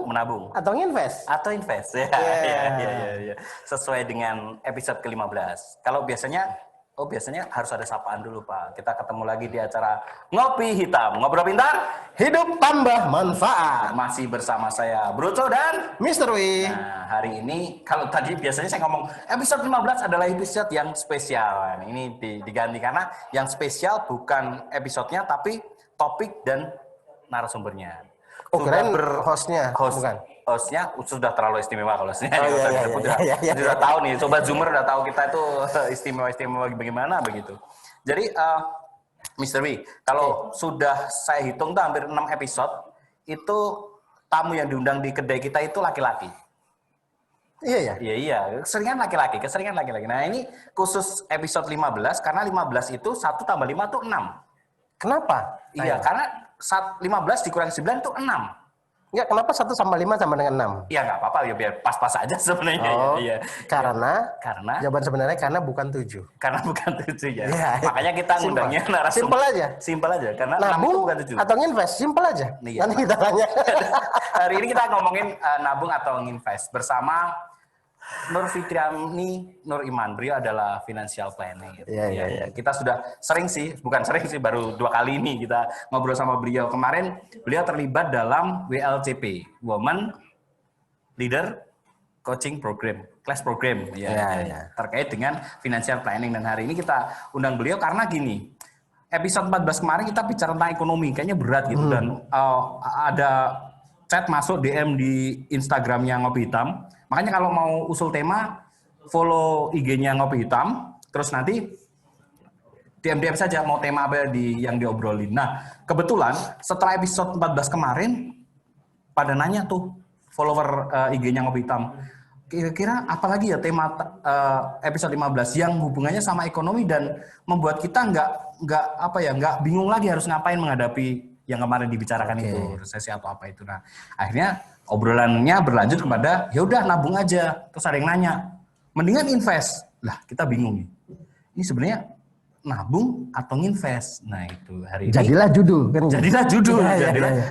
Menabung atau invest ya. Sesuai dengan episode ke-15. Kalau biasanya harus ada sapaan dulu, Pak. Kita ketemu lagi di acara Ngopi Hitam, ngobrol pintar, hidup tambah manfaat. Masih bersama saya Broco dan Mr. W. Nah, hari ini kalau tadi biasanya saya ngomong episode 15 adalah episode yang spesial. Ini diganti karena yang spesial bukan episodenya tapi topik dan narasumbernya. Oh, keren hostnya, bukan? Hostnya sudah terlalu istimewa kalau hostnya. Sudah tahu nih, Sobat Zoomer udah tahu kita itu istimewa bagaimana begitu. Jadi, Mr. W, kalau sudah saya hitung tuh hampir 6 episode, itu tamu yang diundang di kedai kita itu laki-laki. Iya. Keseringan laki-laki. Nah, ini khusus episode 15, karena 15 itu 1 tambah 5 itu 6. Kenapa? Iya, karena 15 dikurangi 9 itu 6. Enggak, kenapa 1 sama 5 sama dengan 6? Ya nggak apa-apa, ya biar pas-pas aja sebenarnya. Oh, iya. Karena jawaban sebenarnya karena bukan 7. Karena bukan 7 ya. Makanya kita ngundangnya narasumber. Simpel aja. Karena nabung bukan 7. Atau nginvest, simpel aja. Iya. Nanti kita tanya. Hari ini kita ngomongin nabung atau nginvest bersama Nur Fitriani Nur Iman. Beliau adalah financial planning. Iya. Kita sudah bukan sering sih, baru 2 kali ini kita ngobrol sama beliau. Kemarin beliau terlibat dalam WLCP, Women Leader Coaching Program, Class Program, terkait dengan financial planning. Dan hari ini kita undang beliau karena gini, episode 14 kemarin kita bicara tentang ekonomi, kayaknya berat gitu, dan ada chat masuk DM di Instagramnya Ngopi Hitam. Makanya kalau mau usul tema, follow IG-nya Ngopi Hitam, terus nanti DM saja mau tema apa yang diobrolin. Nah, kebetulan setelah episode 14 kemarin, pada nanya tuh follower IG-nya Ngopi Hitam, kira-kira apalagi ya tema episode 15 yang hubungannya sama ekonomi dan membuat kita nggak bingung lagi harus ngapain menghadapi yang kemarin dibicarakan itu, resesi atau apa itu. Nah, akhirnya obrolannya berlanjut kepada ya udah nabung aja. Terus ada yang nanya, mendingan invest. Lah, kita bingung nih. Ini sebenarnya nabung atau nginvest. Nah, itu hari ini. Jadilah judul.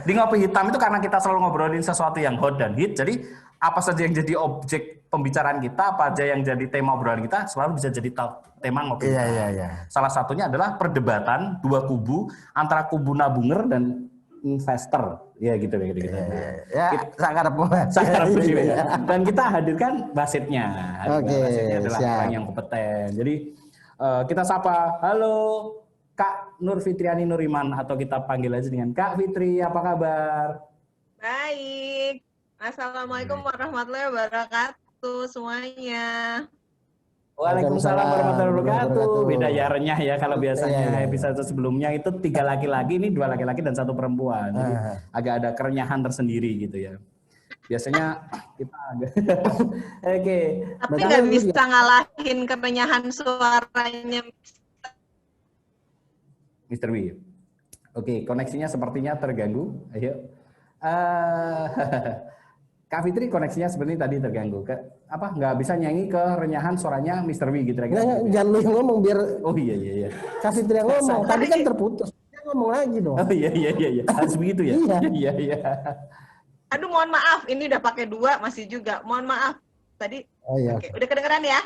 Di Ngopi Hitam itu karena kita selalu ngobrolin sesuatu yang hot dan hit. Jadi apa saja yang jadi objek pembicaraan kita, apa aja yang jadi tema obrolan kita, selalu bisa jadi tema Ngopi Hitam. Salah satunya adalah perdebatan 2 kubu antara kubu nabunger dan investor. Ya gitu. Sangat Dan kita hadirkan wasitnya. Wasitnya adalah orang yang kompeten. Jadi kita sapa, halo Kak Nur Fitriani Nur Iman, atau kita panggil aja dengan Kak Fitri, apa kabar? Baik. Assalamualaikum warahmatullahi wabarakatuh semuanya. Waalaikumsalam warahmatullahi wabarakatuh. Beda ya renyah ya, kalau biasanya episode sebelumnya itu 3 laki-laki, ini 2 laki-laki dan 1 perempuan. Jadi agak ada kerenyahan tersendiri gitu ya. Biasanya kita agak Oke. Tapi nggak bisa ngalahin kerenyahan suaranya Mr. W. Oke, koneksinya sepertinya terganggu. Ayo. Kak Fitri koneksinya sebenarnya tadi terganggu. Nggak bisa nyanyi kerenyahan suaranya Mr. W gitu kira-kira. Jangan lu yang ngomong biar. Oh iya. Kak Fitri yang ngomong. Tadi kan terputus. Dia ngomong lagi dong. Oh iya. Harus begitu ya. Iya. Aduh, mohon maaf. Ini udah pakai 2 masih juga. Mohon maaf. Tadi. Oke. Udah kedengeran ya?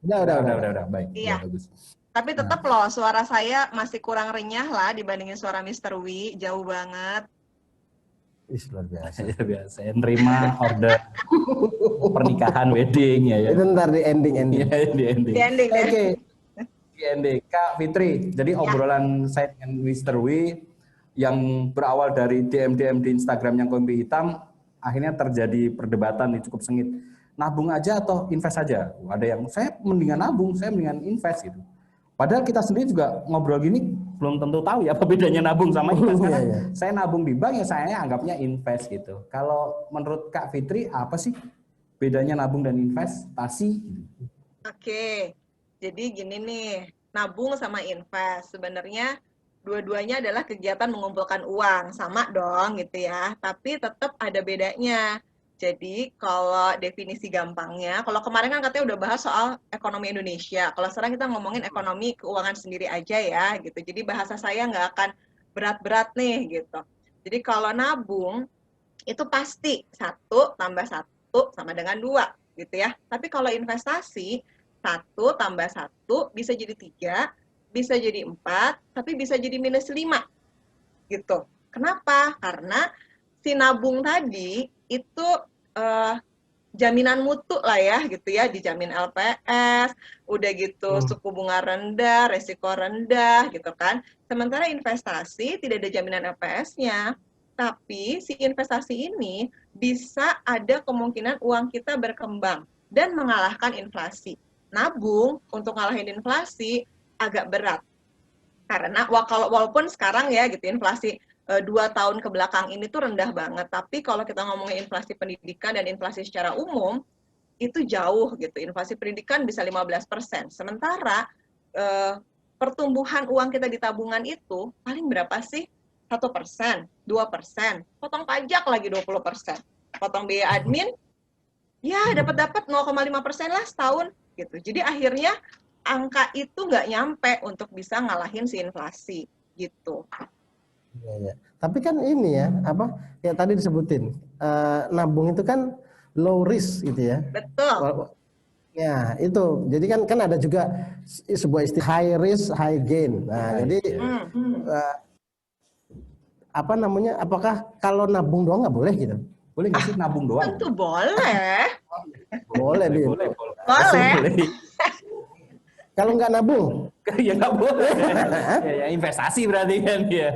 Udah. Baik. Iya. Bagus. Tapi tetap loh suara saya masih kurang renyah lah dibandingin suara Mr. W. Jauh banget. Luar biasa. Biasa. Nerima order pernikahan wedding ya. Itu ntar di ending. Di ending. Oke. Q&A. Kak Fitri, jadi obrolan saya dengan Mr. Wi yang berawal dari DM di Instagram yang Kompi Hitam, akhirnya terjadi perdebatan yang cukup sengit. Nabung aja atau invest aja? Ada yang, saya mendingan nabung, saya mendingan invest gitu. Padahal kita sendiri juga ngobrol gini, belum tentu tahu ya apa bedanya nabung sama invest. Karena saya nabung di bank ya saya anggapnya invest gitu. Kalau menurut Kak Fitri, apa sih bedanya nabung dan investasi? Oke, jadi gini nih, nabung sama invest sebenarnya dua-duanya adalah kegiatan mengumpulkan uang, sama dong gitu ya, tapi tetap ada bedanya. Jadi kalau definisi gampangnya, kalau kemarin kan katanya udah bahas soal ekonomi Indonesia, kalau sekarang kita ngomongin ekonomi keuangan sendiri aja ya gitu, jadi bahasa saya nggak akan berat-berat nih gitu. Jadi kalau nabung, itu pasti 1 tambah 1 sama dengan 2 gitu ya. Tapi kalau investasi 1 tambah 1 bisa jadi 3, bisa jadi 4, tapi bisa jadi minus 5 gitu. Kenapa? Karena si nabung tadi itu jaminan mutu lah ya gitu ya, dijamin LPS, udah gitu suku bunga rendah, resiko rendah gitu kan. Sementara investasi tidak ada jaminan LPS-nya. Tapi si investasi ini bisa ada kemungkinan uang kita berkembang dan mengalahkan inflasi. Nabung untuk ngalahin inflasi agak berat. Karena walaupun sekarang ya gitu inflasi 2 tahun ke belakang ini tuh rendah banget. Tapi kalau kita ngomongin inflasi pendidikan dan inflasi secara umum, itu jauh gitu. Inflasi pendidikan bisa 15%. Sementara pertumbuhan uang kita di tabungan itu paling berapa sih? 1%, 2%, potong pajak lagi 20%, potong biaya admin, ya dapat 0,5% lah setahun gitu. Jadi akhirnya angka itu nggak nyampe untuk bisa ngalahin si inflasi gitu. Ya. Tapi kan ini ya, apa ya tadi disebutin, nabung itu kan low risk gitu ya. Betul. Ya itu, jadi kan ada juga sebuah istilah high risk high gain. Nah jadi apa namanya? Apakah kalau nabung doang nggak boleh gitu? Boleh nggak sih nabung doang? Tentu boleh. Boleh. Boleh. Kalau nggak nabung? Ya nggak boleh. Ya investasi berarti kan ya.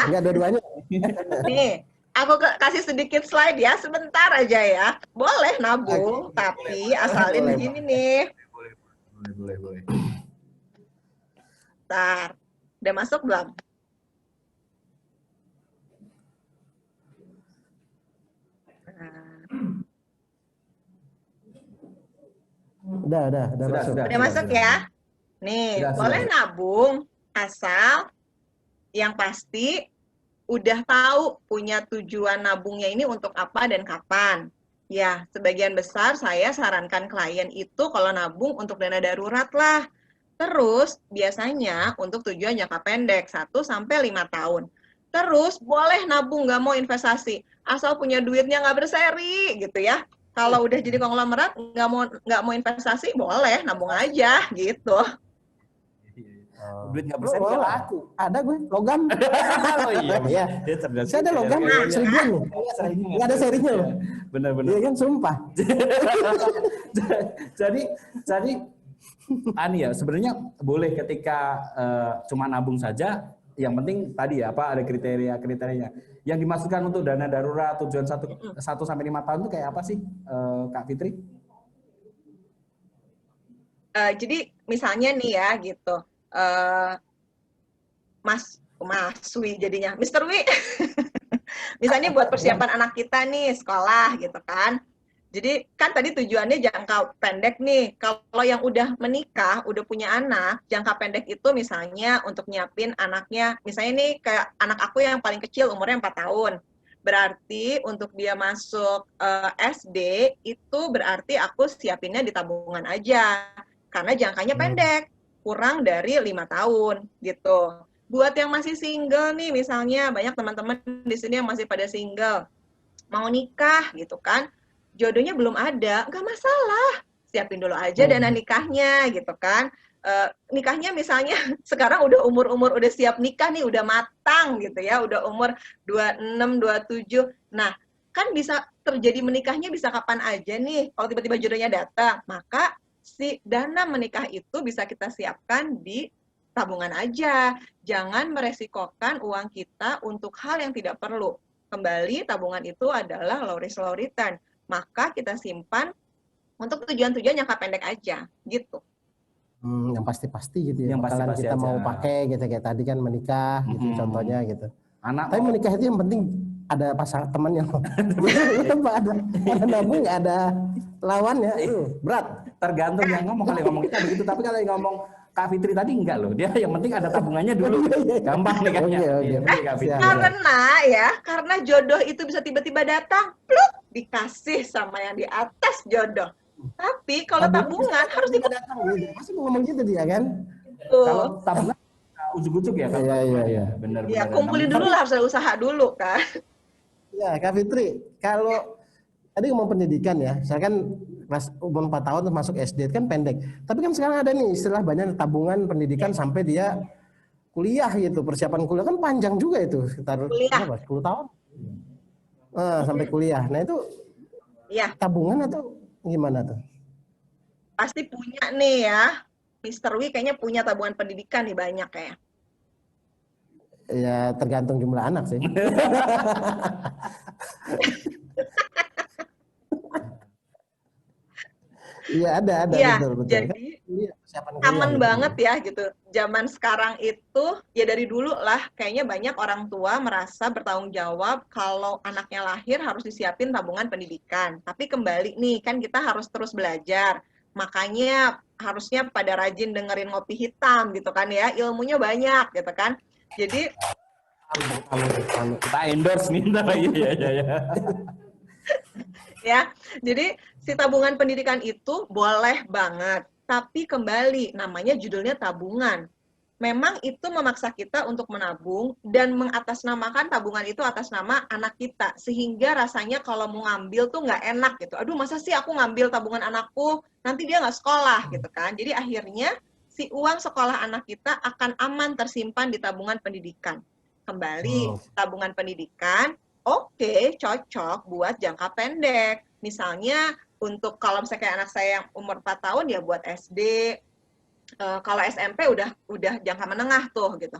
Nggak dua-duanya. Nih, aku kasih sedikit slide ya, sebentar aja ya. Boleh nabung, tapi asalin gini nih. Boleh. Bentar, udah masuk belum? Udah masuk. Udah masuk ya? Nih, boleh nabung asal yang pasti udah tahu punya tujuan nabungnya ini untuk apa dan kapan. Ya, sebagian besar saya sarankan klien itu kalau nabung untuk dana darurat lah. Terus biasanya untuk tujuan jangka pendek 1 sampai 5 tahun. Terus boleh nabung nggak mau investasi, asal punya duitnya nggak berseri gitu ya. Kalau udah jadi konglomerat nggak mau investasi boleh nabung aja gitu. Duit nggak berseri nggak laku. Ada gue logam. Oh iya. Saya ada logam seribuan loh. Nggak ada serinya loh. Benar. Iya kan sumpah. jadi ya sebenarnya boleh ketika cuma nabung saja. Yang penting tadi ya apa ada kriterianya. Yang dimasukkan untuk dana darurat tujuan 1 sampai 5 tahun itu kayak apa sih, Kak Fitri? Jadi misalnya nih ya gitu, Mas Wi jadinya, Mr. Wi, misalnya buat persiapan anak kita nih sekolah gitu kan. Jadi kan tadi tujuannya jangka pendek nih. Kalau yang udah menikah, udah punya anak, jangka pendek itu misalnya untuk nyiapin anaknya. Misalnya nih kayak anak aku yang paling kecil umurnya 4 tahun. Berarti untuk dia masuk SD itu berarti aku siapinnya di tabungan aja. Karena jangkanya pendek, kurang dari 5 tahun gitu. Buat yang masih single nih misalnya, banyak teman-teman di sini yang masih pada single. Mau nikah gitu kan. Jodohnya belum ada, nggak masalah, siapin dulu aja dana nikahnya gitu kan. Nikahnya misalnya sekarang udah umur udah siap nikah nih, udah matang gitu ya, udah umur 26, 27. Nah, kan bisa terjadi menikahnya bisa kapan aja nih, kalau tiba-tiba jodohnya datang, maka si dana menikah itu bisa kita siapkan di tabungan aja. Jangan meresikokan uang kita untuk hal yang tidak perlu. Kembali, tabungan itu adalah low risk low return. Maka kita simpan untuk tujuan-tujuan jangka pendek aja, gitu. Yang pasti-pasti gitu ya. Yang Bakalan pasti-pasti kita aja. mau pakai gitu kayak tadi kan menikah gitu contohnya gitu. Anak Tapi menikah itu yang penting ada pasangan temannya. ada nabung, ada lawannya itu berat. tergantung yang ngomong, kalau yang ngomong kita begitu, tapi kalau yang ngomong Kak Fitri tadi enggak loh, dia yang penting ada tabungannya dulu, gampang nih kayaknya. Oke. Iya, Kak Fitri. Karena jodoh itu bisa tiba-tiba datang, pluk, dikasih sama yang di atas jodoh. Tapi kalau tabungan harus datang gitu. Pasti mau ngomong gitu dia kan. Kalau tabungan ujuk-ujuk ya Kak. Iya. Benar. ya kumpulin dulu lah, harus ada usaha dulu kan. Ya, Kak Fitri, kalau tadi ngomong pendidikan ya, misalkan kelas umur 4 tahun masuk SD kan pendek. Tapi kan sekarang ada nih istilah banyak tabungan pendidikan sampai dia kuliah gitu. Persiapan kuliah kan panjang juga itu, sekitar berapa? 10 tahun. Sampai kuliah. Nah, itu tabungan atau gimana tuh? Pasti punya nih ya. Mr. Wi kayaknya punya tabungan pendidikan nih banyak ya. Ya, tergantung jumlah anak sih. Iya ada betul. Jadi aman banget ya gitu. Zaman sekarang itu ya dari dulu lah kayaknya banyak orang tua merasa bertanggung jawab kalau anaknya lahir harus disiapin tabungan pendidikan. Tapi kembali nih kan kita harus terus belajar. Makanya harusnya pada rajin dengerin Ngopi Hitam gitu kan ya. Ilmunya banyak gitu kan. Jadi kita endorse nih ya. Jadi si tabungan pendidikan itu boleh banget, tapi kembali namanya judulnya tabungan. Memang itu memaksa kita untuk menabung dan mengatasnamakan tabungan itu atas nama anak kita, sehingga rasanya kalau mau ngambil tuh nggak enak gitu. Aduh, masa sih aku ngambil tabungan anakku, nanti dia nggak sekolah gitu kan. Jadi akhirnya si uang sekolah anak kita akan aman tersimpan di tabungan pendidikan. Kembali, tabungan pendidikan oke, cocok buat jangka pendek. Misalnya untuk kalau misalnya kayak anak saya yang umur 4 tahun ya buat SD. Kalau SMP udah jangka menengah tuh gitu.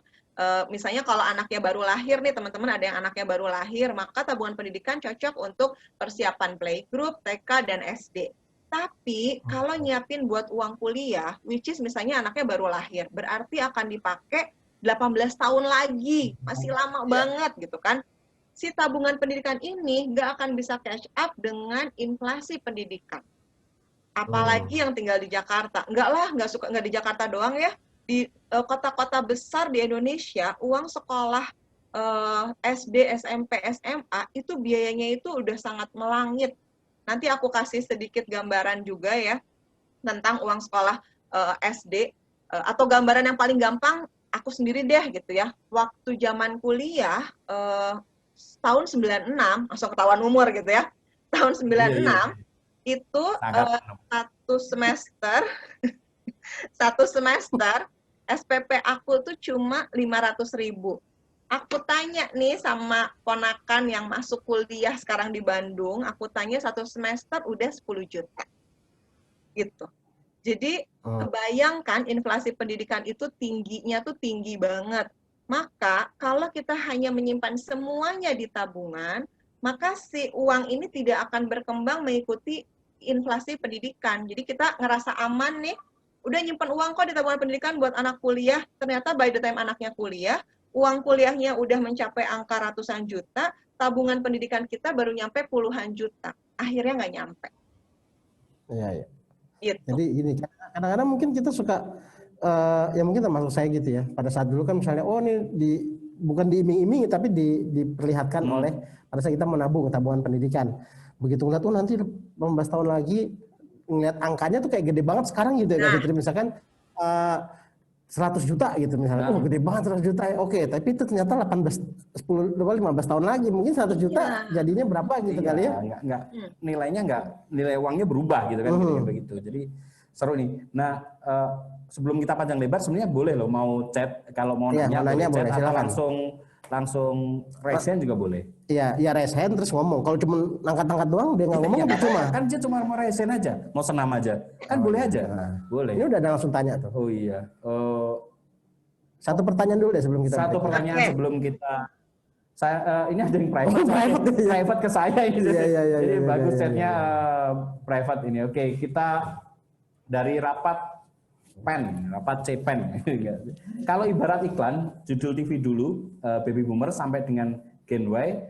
Misalnya kalau anaknya baru lahir nih, teman-teman ada yang anaknya baru lahir, maka tabungan pendidikan cocok untuk persiapan playgroup, TK dan SD. Tapi kalau nyiapin buat uang kuliah, which is misalnya anaknya baru lahir, berarti akan dipakai 18 tahun lagi, masih lama banget gitu kan. Si tabungan pendidikan ini nggak akan bisa catch up dengan inflasi pendidikan. Apalagi yang tinggal di Jakarta. Nggak di Jakarta doang ya. Di kota-kota besar di Indonesia, uang sekolah SD, SMP, SMA, itu biayanya itu udah sangat melangit. Nanti aku kasih sedikit gambaran juga ya, tentang uang sekolah SD, atau gambaran yang paling gampang, aku sendiri deh gitu ya. Waktu zaman kuliah, tahun 96, langsung ketahuan umur gitu ya. Tahun 96 itu satu semester SPP aku tuh cuma 500.000. Aku tanya nih sama ponakan yang masuk kuliah sekarang di Bandung, aku tanya satu semester udah 10 juta. Gitu. Jadi kebayangkan inflasi pendidikan itu tingginya tuh tinggi banget. Maka kalau kita hanya menyimpan semuanya di tabungan, maka si uang ini tidak akan berkembang mengikuti inflasi pendidikan. Jadi kita ngerasa aman nih, udah nyimpan uang kok di tabungan pendidikan buat anak kuliah, ternyata by the time anaknya kuliah, uang kuliahnya udah mencapai angka ratusan juta, tabungan pendidikan kita baru nyampe puluhan juta. Akhirnya nggak nyampe. Iya. Gitu. Jadi gini, kadang-kadang mungkin kita suka ya mungkin termasuk saya gitu ya. Pada saat dulu kan misalnya ini bukan diiming-imingi tapi diperlihatkan oleh pada saat kita menabung tabungan pendidikan. Begitu ngeliat nanti 18 tahun lagi ngeliat angkanya tuh kayak gede banget sekarang gitu ya. Fitri misalkan 100 juta gitu misalnya. Gede banget 100 juta. Oke, tapi itu ternyata 15 tahun lagi mungkin 100 juta jadinya berapa gitu kali ya. Nilai uangnya berubah gitu kan begitu. Jadi seru nih. Nah, sebelum kita panjang lebar sebenarnya boleh loh mau chat kalau mau nanya boleh chat atau langsung raise hand juga boleh. Iya, ya raise hand terus ngomong. Kalau cuma angkat-angkat doang dia nggak ngomong, Ya, percuma. kan dia cuma mau raise hand aja, mau senam aja, kan boleh aja. Boleh. Ini udah ada langsung tanya tuh. Oh iya. Satu pertanyaan dulu deh sebelum kita. Satu break. pertanyaan Oke. sebelum kita. Ini ada yang private, private ke saya ini. Iya, Jadi iya, bagus iya, chatnya private ini. Oke, kita dari rapat CPEN. Kalau ibarat iklan, judul TV dulu, Baby Boomer sampai dengan Gen Y,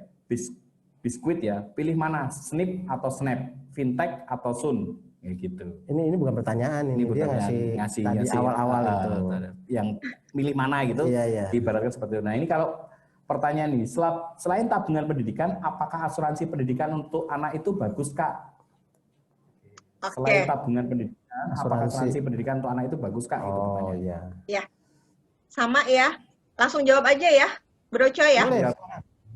biskuit ya, pilih mana, Snip atau Snap, Fintech atau Sun, kayak gitu. Ini bukan pertanyaan, ini dia ngasih tadi awal-awal itu. Yang milih mana gitu, Iya. ibaratkan seperti itu. Nah ini kalau pertanyaan ini, selain tabungan pendidikan, apakah asuransi pendidikan untuk anak itu bagus, Kak? Selain tabungan pendidikan, apakah asuransi pendidikan untuk anak itu bagus, Kak? Oh iya. Ya, sama ya. Langsung jawab aja ya, Bro Coy ya. Boleh.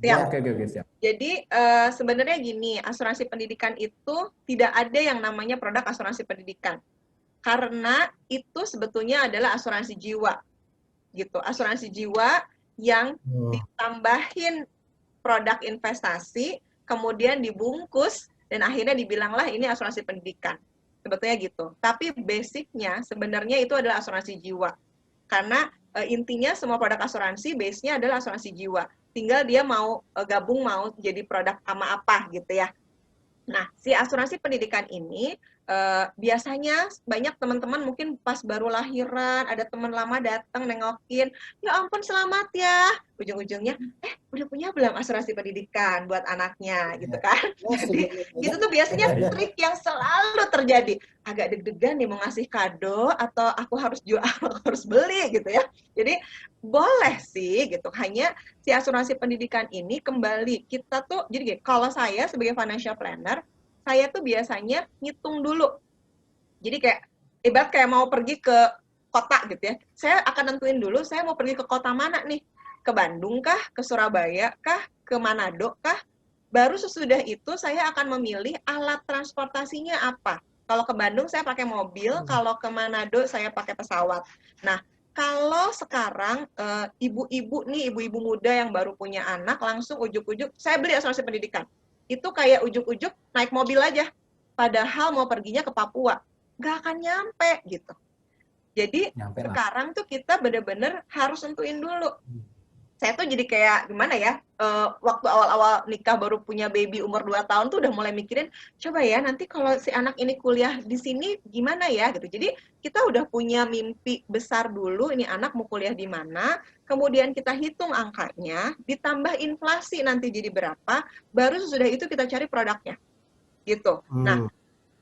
Siap. Oke, siap. Jadi sebenarnya gini, asuransi pendidikan itu tidak ada yang namanya produk asuransi pendidikan. Karena itu sebetulnya adalah asuransi jiwa. Gitu. Asuransi jiwa yang ditambahin produk investasi, kemudian dibungkus, dan akhirnya dibilanglah ini asuransi pendidikan. Sebetulnya gitu. Tapi basicnya sebenarnya itu adalah asuransi jiwa. Karena intinya semua produk asuransi base-nya adalah asuransi jiwa. Tinggal dia mau gabung, mau jadi produk sama apa gitu ya. Nah, si asuransi pendidikan ini biasanya banyak teman-teman mungkin pas baru lahiran, ada teman lama datang nengokin, ya ampun selamat ya. Ujung-ujungnya, udah punya belum asuransi pendidikan buat anaknya gitu kan. Jadi itu tuh biasanya trik yang selalu terjadi. Agak deg-degan nih mau ngasih kado atau aku harus jual, aku harus beli gitu ya. Jadi boleh sih gitu. Hanya si asuransi pendidikan ini kembali kita tuh, jadi gini, kalau saya sebagai financial planner, saya tuh biasanya ngitung dulu. Jadi ibarat kayak mau pergi ke kota gitu ya. Saya akan nentuin dulu saya mau pergi ke kota mana nih. Ke Bandung kah? Ke Surabaya kah? Ke Manado kah? Baru sesudah itu saya akan memilih alat transportasinya apa. Kalau ke Bandung saya pakai mobil, kalau ke Manado saya pakai pesawat. Nah, kalau sekarang ibu-ibu muda yang baru punya anak, langsung ujuk-ujuk, saya beli asuransi pendidikan. Itu kayak ujuk-ujuk naik mobil aja. Padahal mau perginya ke Papua. Nggak akan nyampe gitu. Jadi sekarang tuh kita benar-benar harus tentuin dulu. Saya tuh jadi kayak gimana ya, waktu awal-awal nikah baru punya baby umur 2 tahun tuh udah mulai mikirin, coba ya nanti kalau si anak ini kuliah di sini gimana ya gitu. Jadi kita udah punya mimpi besar dulu, ini anak mau kuliah di mana, kemudian kita hitung angkanya, ditambah inflasi nanti jadi berapa, baru sesudah itu kita cari produknya. Gitu. Nah,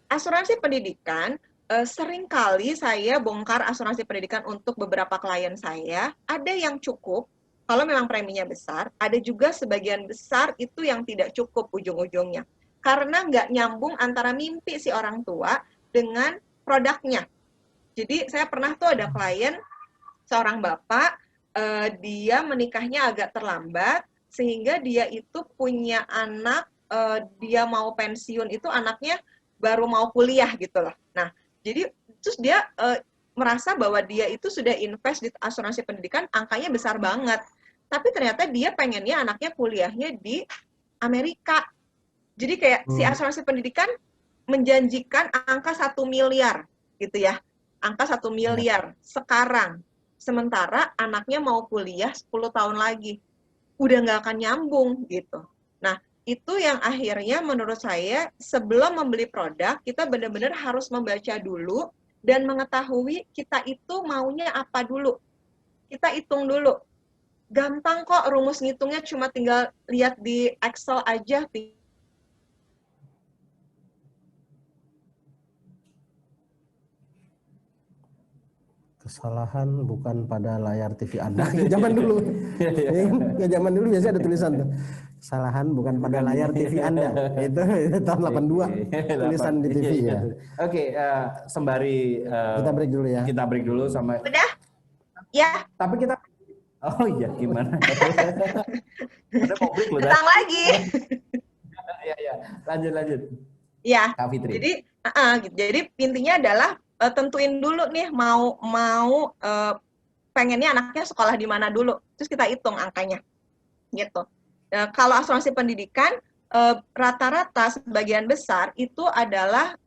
asuransi pendidikan, seringkali saya bongkar asuransi pendidikan untuk beberapa klien saya, ada yang cukup, kalau memang preminya besar, ada juga sebagian besar itu yang tidak cukup ujung-ujungnya. Karena nggak nyambung antara mimpi si orang tua dengan produknya. Jadi saya pernah tuh ada klien, seorang bapak, dia menikahnya agak terlambat, sehingga dia itu punya anak, dia mau pensiun itu anaknya baru mau kuliah gitu loh. Nah, jadi terus dia merasa bahwa dia itu sudah invest di asuransi pendidikan, angkanya besar banget. Tapi ternyata dia pengennya anaknya kuliahnya di Amerika. Jadi kayak si asuransi pendidikan menjanjikan angka 1 miliar gitu ya. Angka 1 miliar sekarang. Sementara anaknya mau kuliah 10 tahun lagi. Udah nggak akan nyambung gitu. Nah, itu yang akhirnya menurut saya sebelum membeli produk, kita benar-benar harus membaca dulu dan mengetahui kita itu maunya apa dulu. Kita hitung dulu. Gampang kok rumus ngitungnya, cuma tinggal lihat di Excel aja. Kesalahan bukan pada layar TV Anda. Zaman dulu. Ya, zaman dulu biasanya ada tulisan tuh. Kesalahan bukan pada layar TV Anda. Itu tahun 82 tulisan di TV ya. Oke, sembari kita break dulu ya. Kita break dulu sama. Udah? Ya. Tapi kita oh iya, gimana? Ada mau break loh. Datang lagi. Iya. Lanjut. Ya. Kak Fitri. Jadi intinya adalah tentuin dulu nih mau pengennya anaknya sekolah di mana dulu. Terus kita hitung angkanya. gitu. Kalau asuransi pendidikan rata-rata sebagian besar itu adalah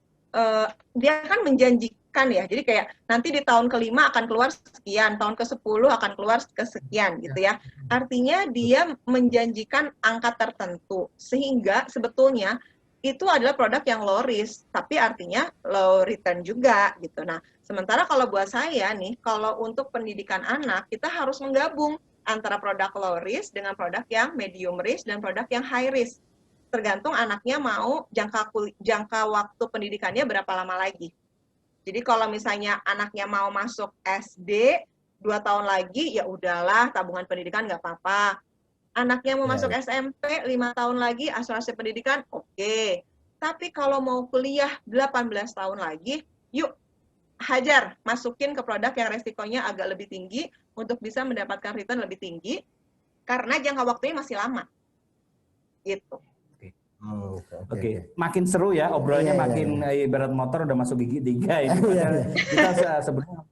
dia kan menjanjikan ya. Jadi kayak nanti di tahun ke-5 akan keluar sekian, tahun ke-10 akan keluar kesekian gitu ya. Artinya dia menjanjikan angka tertentu sehingga sebetulnya itu adalah produk yang low risk, tapi artinya low return juga gitu. Nah, sementara kalau buat saya nih, kalau untuk pendidikan anak, kita harus menggabung antara produk low risk dengan produk yang medium risk dan produk yang high risk. Tergantung anaknya mau jangka waktu pendidikannya berapa lama lagi. Jadi kalau misalnya anaknya mau masuk SD 2 tahun lagi, ya udahlah tabungan pendidikan nggak apa-apa. Anaknya mau masuk SMP 5 tahun lagi, asuransi pendidikan oke. Tapi kalau mau kuliah 18 tahun lagi, yuk hajar, masukin ke produk yang resikonya agak lebih tinggi untuk bisa mendapatkan return lebih tinggi karena jangka waktunya masih lama. Gitu. Oke. Makin seru ya obrolannya, makin ibarat motor udah masuk gigi 3 ini. Kita sebenarnya.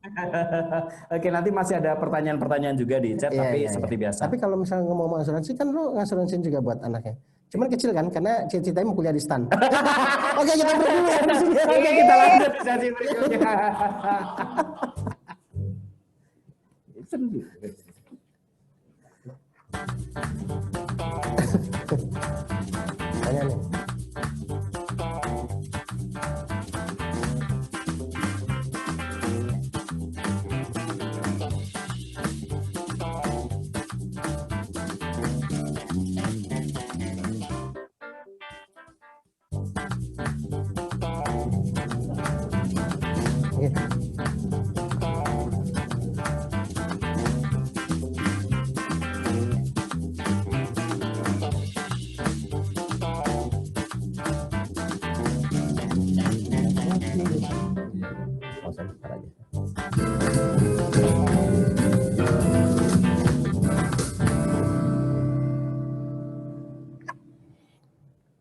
Oke, nanti masih ada pertanyaan-pertanyaan juga di chat, tapi seperti biasa. Tapi kalau misalnya ngomong asuransi kan lu ngasuransiin juga buat anaknya. Cuman kecil kan karena cita-citanya mau kuliah di STAN. Oke, kita break dulu ya. Oke, kita lanjut di sesi berikutnya. Tanya nih.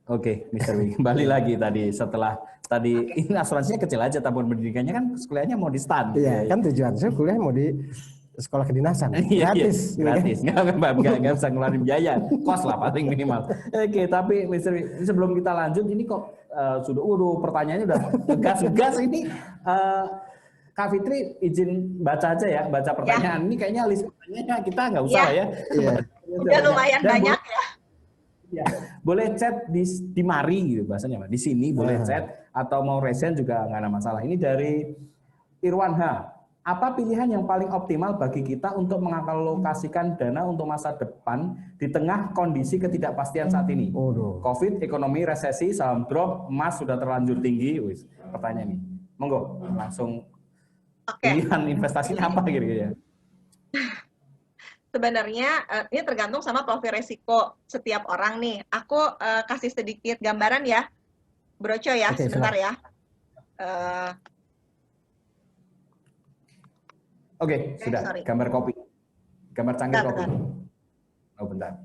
Oke, Mr. Wi, kembali lagi tadi setelah tadi ini asuransinya kecil aja, tabungan pendidikannya kan kuliahnya mau di STAN. Iya, kan tujuan saya kuliah mau di sekolah kedinasan, gratis. Gratis, nggak bisa ngeluarin biaya, kos lah paling minimal. Oke, tapi Mr. Wi, sebelum kita lanjut, ini kok pertanyaannya udah gas ini. Kak Fitri izin baca aja ya, baca pertanyaan. Ini kayaknya list pertanyaannya kita nggak usah lah ya. Udah lumayan banyak ya. Ya, boleh chat di mari gitu bahasanya, di sini boleh chat atau mau resen juga nggak ada masalah. Ini dari Irwan H. Apa pilihan yang paling optimal bagi kita untuk mengalokasikan dana untuk masa depan di tengah kondisi ketidakpastian saat ini? Covid, ekonomi, resesi, saham drop, emas sudah terlanjur tinggi. Pertanyaan nih, monggo langsung pilihan investasinya apa kira-kira? Sebenarnya ini tergantung sama profil resiko setiap orang nih. Aku kasih sedikit gambaran ya, Broco ya, sebentar ya. Sudah. Sorry. Gambar kopi, gambar cangkir kopi. Oh bentar.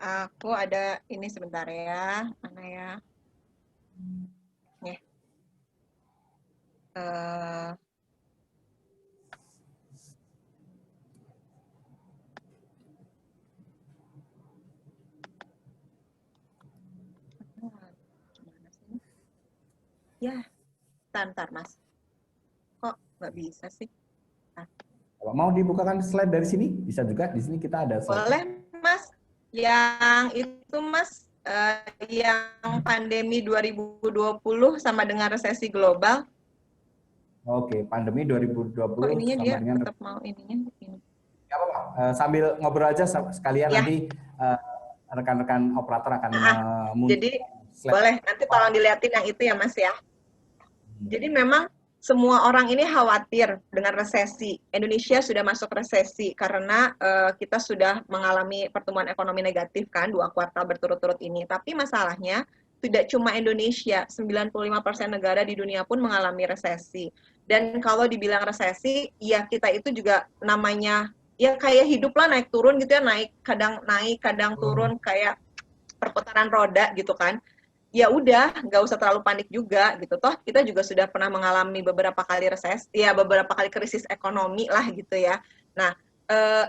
Aku ada ini sebentar ya, mana ya? Nih. Ya, ntar Mas. Kok nggak bisa sih? Mau dibukakan slide dari sini? Bisa juga, di sini kita ada slide. Boleh Mas. Yang itu Mas, yang pandemi 2020 sama dengan resesi global. Oke, pandemi 2020 ininya sama dia dengan tetap mau ininya ini. Ya apa-apa, sambil ngobrol aja sekalian nanti rekan-rekan operator akan jadi boleh nanti tolong dilihatin yang itu ya Mas ya. Jadi memang semua orang ini khawatir dengan resesi. Indonesia sudah masuk resesi karena kita sudah mengalami pertumbuhan ekonomi negatif kan 2 kuartal berturut-turut ini. Tapi masalahnya tidak cuma Indonesia, 95% negara di dunia pun mengalami resesi. Dan kalau dibilang resesi, ya kita itu juga namanya ya kayak hidup lah naik turun gitu ya, naik kadang turun kayak perputaran roda gitu kan. ya udah nggak usah terlalu panik juga gitu. Toh kita juga sudah pernah mengalami beberapa kali resesi, ya beberapa kali krisis ekonomi lah gitu ya. Nah,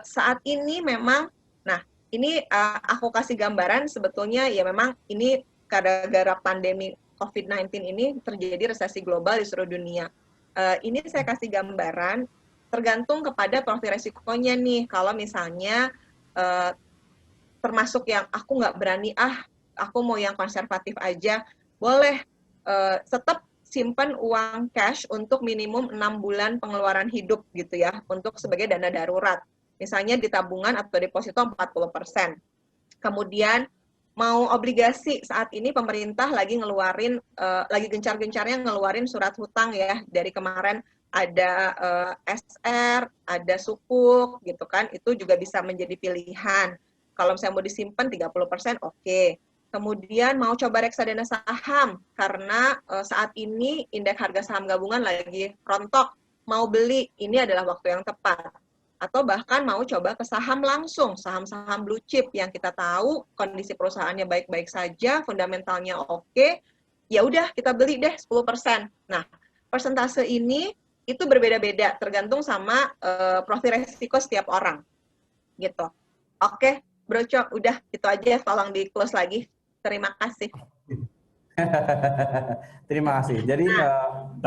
saat ini memang, nah ini aku kasih gambaran sebetulnya ya memang ini gara-gara pandemi COVID-19 ini terjadi resesi global di seluruh dunia. Ini saya kasih gambaran tergantung kepada profil resikonya nih. Kalau misalnya termasuk yang aku nggak berani, aku mau yang konservatif aja, boleh tetap simpan uang cash untuk minimum 6 bulan pengeluaran hidup gitu ya, untuk sebagai dana darurat. Misalnya di tabungan atau deposito 40%. Kemudian mau obligasi, saat ini pemerintah lagi ngeluarin, lagi gencar-gencarnya ngeluarin surat hutang ya, dari kemarin ada SR, ada sukuk gitu kan, itu juga bisa menjadi pilihan. Kalau misalnya mau disimpan 30%, oke. Kemudian mau coba reksadana saham, karena saat ini indeks harga saham gabungan lagi rontok, mau beli, ini adalah waktu yang tepat. Atau bahkan mau coba ke saham langsung, saham-saham blue chip yang kita tahu kondisi perusahaannya baik-baik saja, fundamentalnya oke, ya udah kita beli deh 10%. Nah, persentase ini itu berbeda-beda tergantung sama profil resiko setiap orang gitu. Oke, Bro Cok, udah itu aja, tolong di close lagi. Terima kasih. Terima kasih. Jadi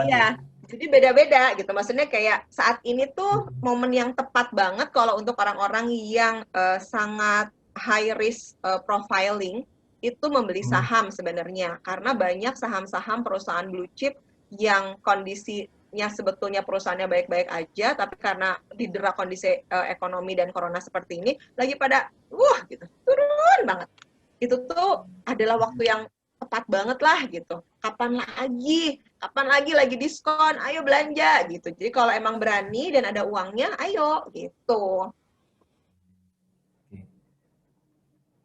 Iya, jadi beda-beda gitu. Maksudnya kayak saat ini tuh momen yang tepat banget kalau untuk orang-orang yang sangat high risk profiling itu membeli saham sebenarnya. Karena banyak saham-saham perusahaan blue chip yang kondisinya sebetulnya perusahaannya baik-baik aja, tapi karena didera kondisi ekonomi dan corona seperti ini, lagi pada gitu, turun banget. Itu tuh adalah waktu yang tepat banget lah gitu. Kapan lagi diskon, ayo belanja gitu. Jadi kalau emang berani dan ada uangnya, ayo gitu.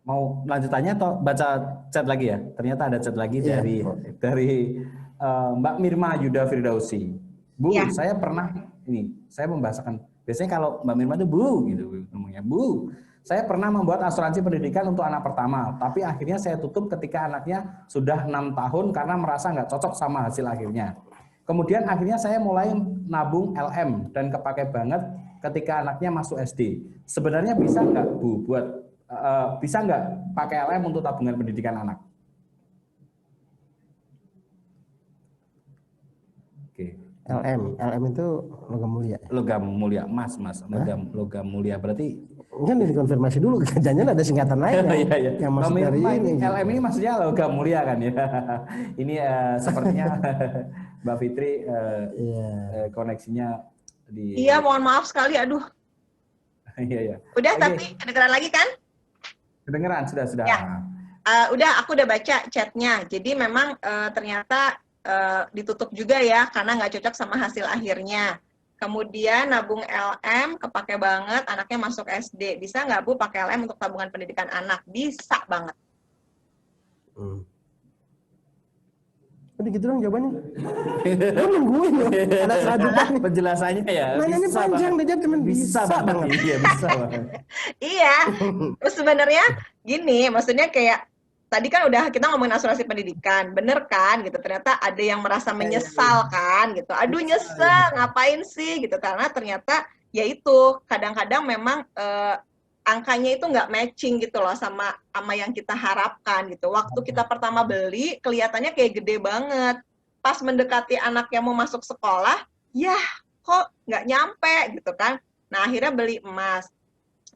mau lanjutannya atau baca chat lagi ya? Ternyata ada chat lagi dari Mbak Mirma Yuda Firdausi. Bu, saya pernah saya membahasakan. Biasanya kalau Mbak Mirma itu Bu gitu ngomongnya, Bu. Saya pernah membuat asuransi pendidikan untuk anak pertama, tapi akhirnya saya tutup ketika anaknya sudah 6 tahun karena merasa nggak cocok sama hasil akhirnya. Kemudian akhirnya saya mulai nabung LM dan kepake banget ketika anaknya masuk SD. Sebenarnya bisa nggak Bu bisa nggak pakai LM untuk tabungan pendidikan anak? Oke. LM itu logam mulia. Logam mulia, Mas. Logam mulia berarti kan dikonfirmasi dulu, jangan ada singkatan lain yang masuk dari ini. LM ini maksudnya logam mulia kan ya? Ini sepertinya Mbak Fitri koneksinya di. Iya, mohon maaf sekali, aduh. Iya. Udah, tapi kedengeran lagi kan? Kedengeran, sudah. Ya. Aku udah baca chatnya. Jadi memang ternyata ditutup juga ya, karena nggak cocok sama hasil akhirnya. Kemudian nabung LM, kepake banget, anaknya masuk SD. Bisa nggak Bu pakai LM untuk tabungan pendidikan anak? Bisa banget. Udah gitu dong jawabannya. Gue nungguin loh. Ada selanjutnya. Penjelasannya ya. Nanyanya panjang deh, teman. Bisa banget. Iya, bisa banget. Iya. Terus sebenarnya gini, maksudnya kayak tadi kan udah kita ngomongin asuransi pendidikan, bener kan gitu. Ternyata ada yang merasa menyesal kan gitu. Aduh nyesel, ngapain sih gitu. Karena ternyata ya itu kadang-kadang memang angkanya itu nggak matching gitu loh sama yang kita harapkan gitu. Waktu kita pertama beli kelihatannya kayak gede banget. Pas mendekati anaknya mau masuk sekolah, ya kok nggak nyampe gitu kan. Nah akhirnya beli emas.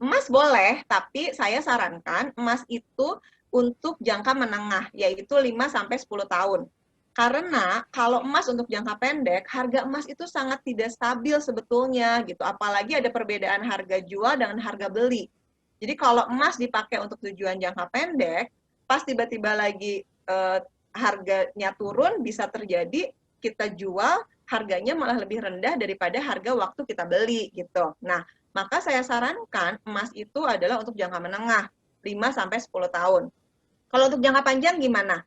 Emas boleh, tapi saya sarankan emas itu untuk jangka menengah, yaitu 5-10 tahun. Karena kalau emas untuk jangka pendek, harga emas itu sangat tidak stabil sebetulnya gitu. Apalagi ada perbedaan harga jual dengan harga beli. Jadi kalau emas dipakai untuk tujuan jangka pendek, pas tiba-tiba lagi harganya turun, bisa terjadi kita jual harganya malah lebih rendah daripada harga waktu kita beli gitu. Nah, maka saya sarankan emas itu adalah untuk jangka menengah, 5-10 tahun. Kalau untuk jangka panjang gimana?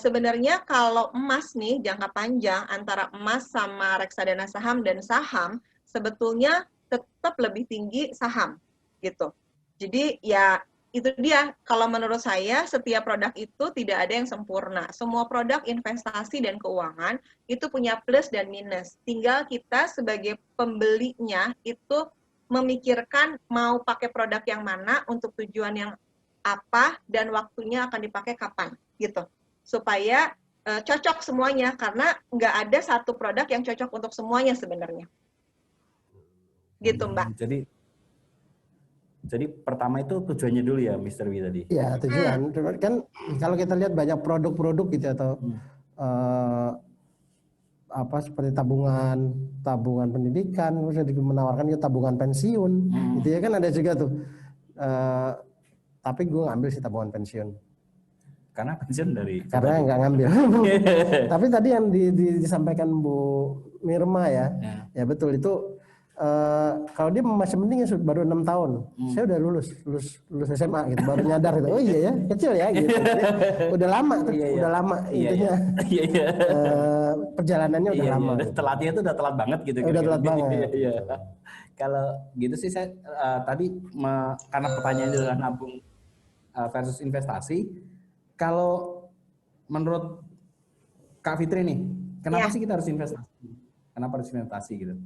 Sebenarnya kalau emas nih jangka panjang antara emas sama reksadana saham dan saham sebetulnya tetap lebih tinggi saham gitu. Jadi ya itu dia, kalau menurut saya setiap produk itu tidak ada yang sempurna. Semua produk investasi dan keuangan itu punya plus dan minus. Tinggal kita sebagai pembelinya itu memikirkan mau pakai produk yang mana untuk tujuan yang apa dan waktunya akan dipakai kapan gitu. Supaya cocok semuanya, karena nggak ada satu produk yang cocok untuk semuanya sebenarnya. Gitu Mbak. Jadi pertama itu tujuannya dulu ya, Mr. Wi tadi. Ya tujuan. Kan kalau kita lihat banyak produk-produk gitu atau apa seperti tabungan pendidikan, menawarkan juga tabungan pensiun, gitu ya kan ada juga tuh. Tapi gue ngambil sih tabungan pensiun. Karena pensiun dari. Karena nggak ngambil. Tapi tadi yang disampaikan Bu Mirma ya betul itu. Kalau dia masih penting ya baru 6 tahun, saya udah lulus SMA gitu, baru nyadar gitu, oh iya ya kecil ya gitu, udah lama tuh, udah lama intinya, perjalanannya udah lama. Telatnya itu udah telat banget gitu. Udah telat banget. Kalau gitu sih saya tadi karena pertanyaannya adalah nabung versus investasi, kalau menurut Kak Fitri nih, kenapa sih kita harus investasi? Kenapa harus investasi gitu?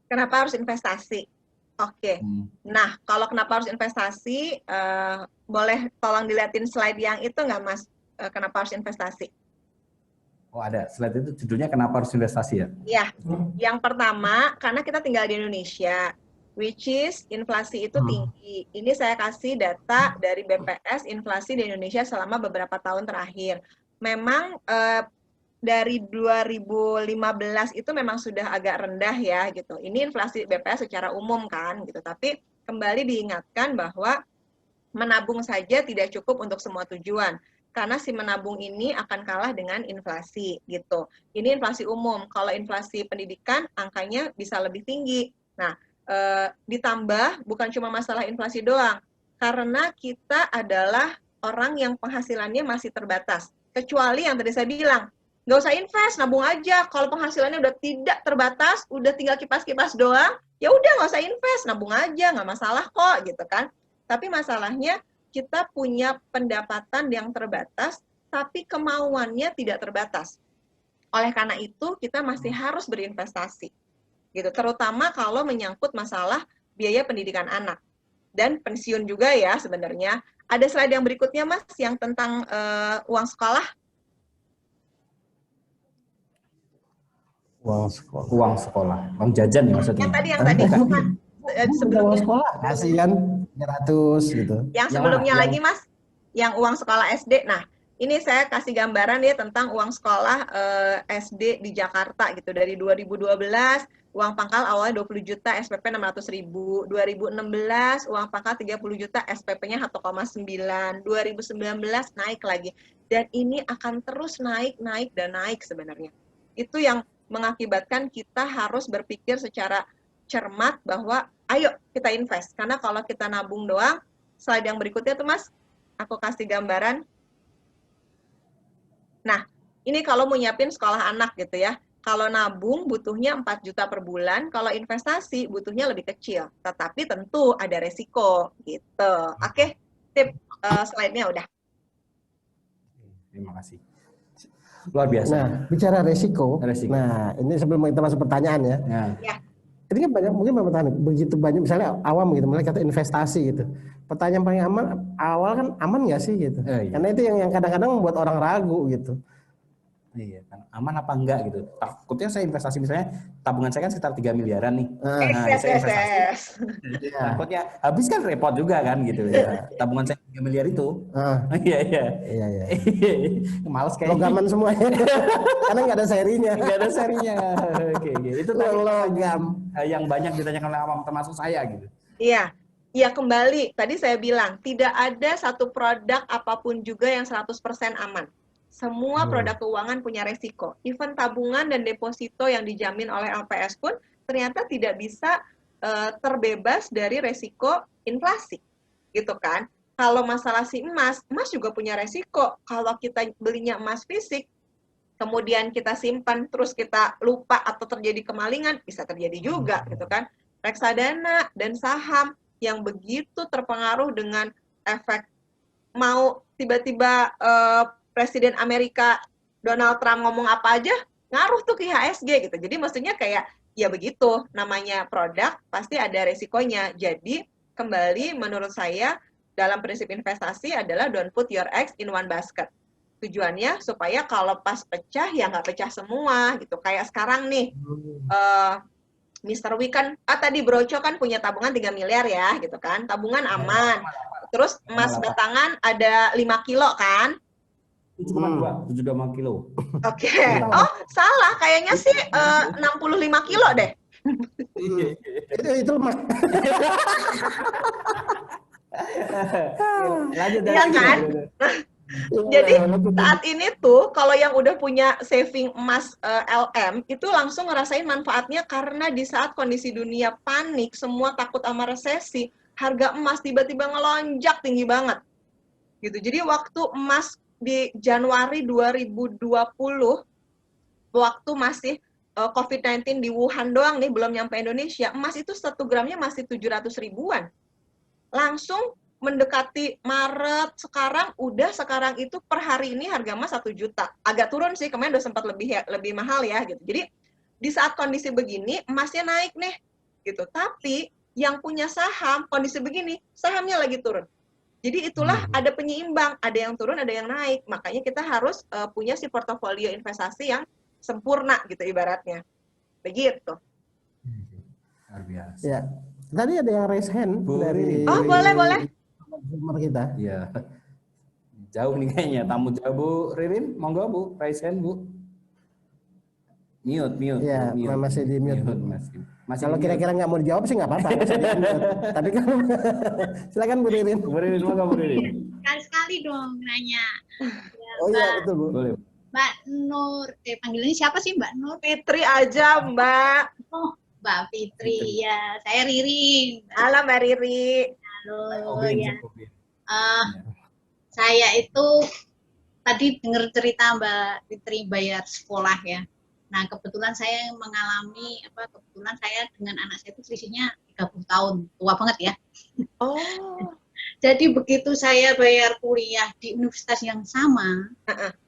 Kenapa harus investasi? Oke. Nah, kalau kenapa harus investasi, boleh tolong dilihatin slide yang itu nggak, Mas? Kenapa harus investasi? Oh, ada. Slide itu judulnya kenapa harus investasi ya? Iya. Yang pertama, karena kita tinggal di Indonesia, which is inflasi itu tinggi. Ini saya kasih data dari BPS inflasi di Indonesia selama beberapa tahun terakhir. Memang dari 2015 itu memang sudah agak rendah ya gitu. Ini inflasi BPS secara umum kan gitu. Tapi kembali diingatkan bahwa menabung saja tidak cukup untuk semua tujuan. Karena si menabung ini akan kalah dengan inflasi gitu. Ini inflasi umum. Kalau inflasi pendidikan angkanya bisa lebih tinggi. Nah, ditambah bukan cuma masalah inflasi doang. Karena kita adalah orang yang penghasilannya masih terbatas. Kecuali yang tadi saya bilang, nggak usah invest, nabung aja. Kalau penghasilannya udah tidak terbatas, udah tinggal kipas-kipas doang, ya udah nggak usah invest, nabung aja, nggak masalah kok, gitu kan. Tapi masalahnya kita punya pendapatan yang terbatas, tapi kemauannya tidak terbatas. Oleh karena itu, kita masih harus berinvestasi, gitu. Terutama kalau menyangkut masalah biaya pendidikan anak dan pensiun juga ya sebenarnya. Ada slide yang berikutnya, Mas, yang tentang uang sekolah. Uang sekolah, uang jajan ya maksudnya. Yang tadi sebelumnya sekolah kasihan 300 gitu. Yang sebelumnya lagi Mas, yang uang sekolah SD. Nah, ini saya kasih gambaran ya tentang uang sekolah SD di Jakarta gitu. Dari 2012 uang pangkal awalnya 20 juta, SPP 600.000. 2016 uang pangkal 30 juta, SPP-nya 1,9. 2019 naik lagi. Dan ini akan terus naik sebenarnya. Itu yang mengakibatkan kita harus berpikir secara cermat bahwa ayo kita invest. Karena kalau kita nabung doang, slide yang berikutnya tuh Mas, aku kasih gambaran. Nah, ini kalau mau nyiapin sekolah anak gitu ya. Kalau nabung butuhnya 4 juta per bulan, kalau investasi butuhnya lebih kecil. Tetapi tentu ada resiko gitu. Oke, tip slide-nya udah. Terima kasih. Luar biasa. Nah, bicara resiko. Nah, ini sebelum kita masuk pertanyaan ya. Ya. Ini kan banyak, mungkin pertanyaan begitu banyak, misalnya awam gitu, mulai kata investasi gitu. Pertanyaan paling awal kan aman nggak sih gitu? Iya. Karena itu yang kadang-kadang membuat orang ragu gitu. Iya kan, aman apa enggak gitu. Takutnya saya investasi misalnya tabungan saya kan sekitar 3 miliaran nih. Saya investasi. Takutnya habis kan repot juga kan gitu ya. Tabungan saya 3 miliar itu. Iya. Males kayak logaman semuanya. Karena nggak ada serinya. Oke. Itu logam yang banyak ditanyakan oleh awam termasuk saya gitu. Iya. Ya kembali, tadi saya bilang tidak ada satu produk apapun juga yang 100% aman. Semua produk keuangan punya resiko. Even tabungan dan deposito yang dijamin oleh LPS pun ternyata tidak bisa terbebas dari resiko inflasi. Gitu kan? Kalau masalah si emas juga punya resiko. Kalau kita belinya emas fisik, kemudian kita simpan, terus kita lupa atau terjadi kemalingan, bisa terjadi juga. Gitu kan? Reksadana dan saham yang begitu terpengaruh dengan efek mau tiba-tiba Presiden Amerika Donald Trump ngomong apa aja ngaruh tuh ke IHSG gitu. Jadi maksudnya kayak ya begitu, namanya produk pasti ada resikonya. Jadi kembali menurut saya dalam prinsip investasi adalah don't put your eggs in one basket. Tujuannya supaya kalau pas pecah ya nggak pecah semua gitu. Kayak sekarang nih Mr. Wee kan tadi Broco kan punya tabungan 3 miliar ya gitu kan. Tabungan aman. Terus emas batangan ada 5 kilo kan. 7,2 kilo. Oke. Oh, salah. Kayaknya sih 65 kilo deh. Itu lemak. Lanjut Iya kan? Jadi saat ini tuh kalau yang udah punya saving emas LM itu langsung ngerasain manfaatnya karena di saat kondisi dunia panik, semua takut sama resesi, harga emas tiba-tiba ngelonjak tinggi banget. Gitu. Jadi waktu emas di Januari 2020 waktu masih COVID-19 di Wuhan doang nih, belum nyampe Indonesia, emas itu 1 gramnya masih 700 ribuan. Langsung mendekati Maret, sekarang itu per hari ini harga emas 1 juta. Agak turun sih, kemarin udah sempat lebih mahal ya gitu. Jadi di saat kondisi begini emasnya naik nih gitu. Tapi yang punya saham kondisi begini, sahamnya lagi turun. Jadi itulah ada penyeimbang, ada yang turun, ada yang naik. Makanya kita harus punya si portofolio investasi yang sempurna gitu ibaratnya. Begitu. Luar biasa. Ya. Tadi ada yang raise hand dari Oh, boleh. Nomor kita. Iya. Jauh nih kayaknya tamu jauh Bu Ririn, monggo Bu, raise hand Bu. Mute. Iya, masih di mute. Masih Kalau kira-kira nggak mau dijawab sih nggak apa-apa. Tapi kalau silakan Bu Ririn. Bu Ririn, monggo Bu Ririn. Sekali dong nanya. Ya, Oh iya betul Bu. Boleh. Mbak Nur, panggilannya siapa sih Mbak Nur? Fitri aja, Mbak. Oh, Mbak Fitri ya. Saya Ririn. Halo Mbak Riri. Halo ya. Saya itu tadi dengar cerita Mbak Fitri bayar sekolah ya. Nah kebetulan saya mengalami kebetulan saya dengan anak saya itu selisihnya 30 tahun, tua banget ya. Oh. Jadi begitu saya bayar kuliah di universitas yang sama,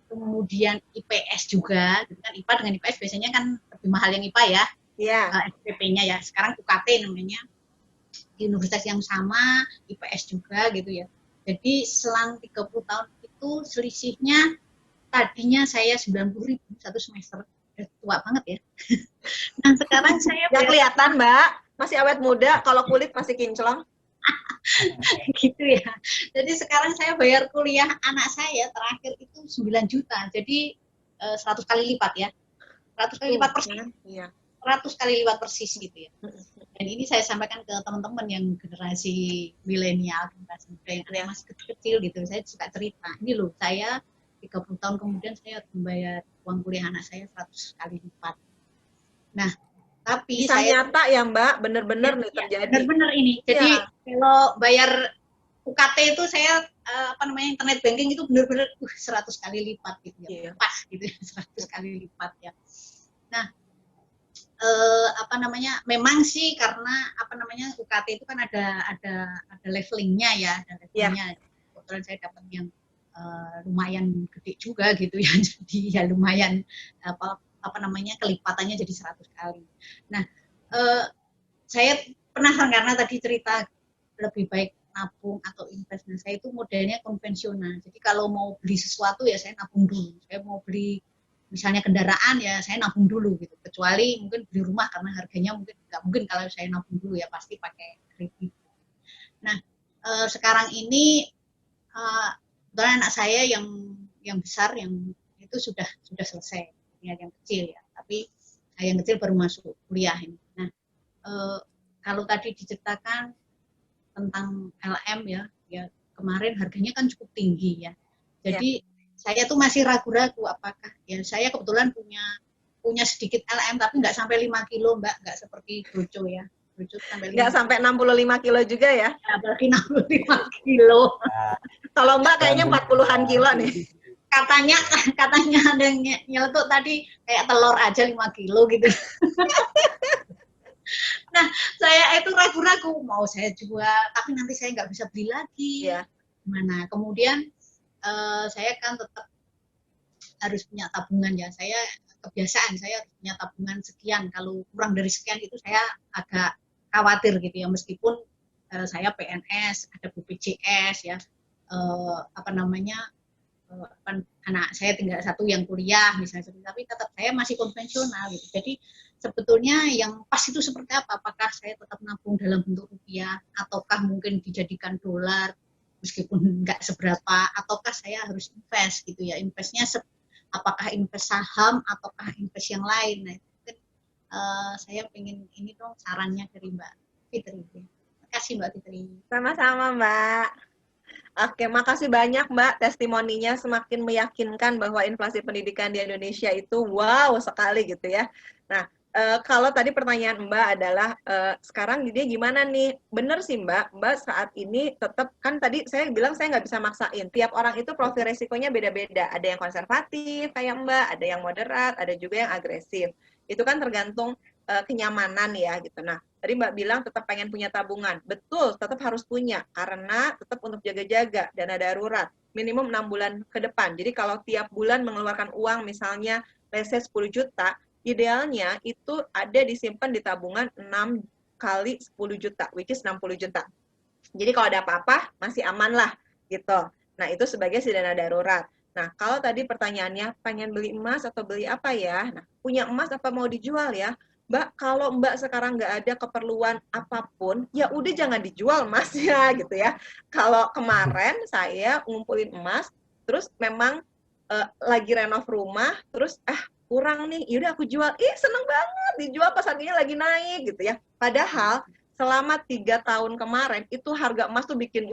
kemudian IPS juga, gitu kan IPA dengan IPS biasanya kan lebih mahal yang IPA ya, SPP-nya ya, sekarang UKT namanya, di universitas yang sama, IPS juga gitu ya. Jadi selang 30 tahun itu selisihnya tadinya saya 90.000 satu semester, tua banget ya. Nah sekarang saya nggak kelihatan Mbak, masih awet muda, kalau kulit masih kinclong. Gitu ya. Jadi sekarang saya bayar kuliah anak saya terakhir itu 9 juta. Jadi 100 kali lipat ya. 100 kali lipat persis. Iya. 100 kali lipat persis gitu ya. Dan ini saya sampaikan ke teman-teman yang generasi milenial, generasi muda yang masih kecil-kecil gitu. Saya suka cerita. Ini loh, saya 30 tahun kemudian saya harus membayar uang kuliah anak saya 100 kali lipat. Nah, tapi bisa saya nyata ya Mbak, bener-bener nih terjadi. Bener-bener ini. Jadi kalau bayar UKT itu saya internet banking itu bener-bener 100 kali lipat gitu ya. Pas gitu ya, 100 kali lipat ya. Nah, memang sih karena UKT itu kan ada levelingnya ya, ada levelingnya. Kebetulan saya dapat yang lumayan gede juga gitu ya. Jadi ya lumayan kelipatannya jadi 100 kali. Nah, saya penasaran karena tadi cerita lebih baik nabung atau invest. Nah, saya itu modelnya konvensional. Jadi kalau mau beli sesuatu ya saya nabung dulu. Saya mau beli misalnya kendaraan ya saya nabung dulu gitu. Kecuali mungkin beli rumah karena harganya mungkin nggak mungkin kalau saya nabung dulu ya pasti pakai kredit. Nah, sekarang ini anak saya yang besar yang itu sudah selesai. Yang kecil ya, tapi yang kecil baru masuk kuliah ini. Nah, kalau tadi diceritakan tentang LM ya kemarin harganya kan cukup tinggi ya. Jadi saya tuh masih ragu-ragu apakah ya saya kebetulan punya sedikit LM tapi nggak sampai 5 kilo Mbak, nggak seperti Broco ya. Broco sampai nggak sampai 65 kilo juga ya? Berarti 65 kilo. Kalau Mbak kayaknya 40-an kilo nih. Katanya ada yang nyeletuk tadi kayak telur aja 5 kilo gitu. Nah, saya itu ragu-ragu mau saya jual, tapi nanti saya nggak bisa beli lagi. Ya. gimana. Kemudian saya kan tetap harus punya tabungan ya. Saya kebiasaan saya harus punya tabungan sekian. Kalau kurang dari sekian itu saya agak khawatir gitu ya. Meskipun saya PNS, ada BPJS ya. Apa namanya? Anak saya tinggal satu yang kuliah misalnya, tapi tetap saya masih konvensional gitu. Jadi sebetulnya yang pas itu seperti apa? Apakah saya tetap nabung dalam bentuk rupiah, ataukah mungkin dijadikan dolar meskipun nggak seberapa, ataukah saya harus invest gitu ya? Investnya apakah invest saham ataukah invest yang lain? Nah, itu saya pengen ini dong sarannya dari Mbak Fitri. Terima kasih Mbak Fitri. Sama-sama Mbak. Oke, makasih banyak Mbak, testimoninya semakin meyakinkan bahwa inflasi pendidikan di Indonesia itu wow sekali gitu ya. Nah, kalau tadi pertanyaan Mbak adalah sekarang dia gimana nih? Bener sih Mbak saat ini tetap kan tadi saya bilang saya nggak bisa maksain. Tiap orang itu profil resikonya beda-beda. Ada yang konservatif kayak Mbak, ada yang moderat, ada juga yang agresif. Itu kan tergantung kenyamanan ya gitu. Nah, tadi Mbak bilang tetap pengen punya tabungan. Betul, tetap harus punya karena tetap untuk jaga-jaga dana darurat minimum 6 bulan ke depan. Jadi kalau tiap bulan mengeluarkan uang misalnya let's say 10 juta, idealnya itu ada disimpan di tabungan 6 kali 10 juta, which is 60 juta. Jadi kalau ada apa-apa masih aman lah gitu. Nah, itu sebagai si dana darurat. Nah, kalau tadi pertanyaannya pengen beli emas atau beli apa ya? Nah, punya emas apa mau dijual ya? Mbak, kalau Mbak sekarang nggak ada keperluan apapun, ya udah jangan dijual emasnya gitu ya. Kalau kemarin saya ngumpulin emas, terus memang lagi renov rumah, terus kurang nih, yaudah aku jual. Ih, seneng banget dijual pas harganya lagi naik gitu ya. Padahal selama 3 tahun kemarin itu harga emas tuh bikin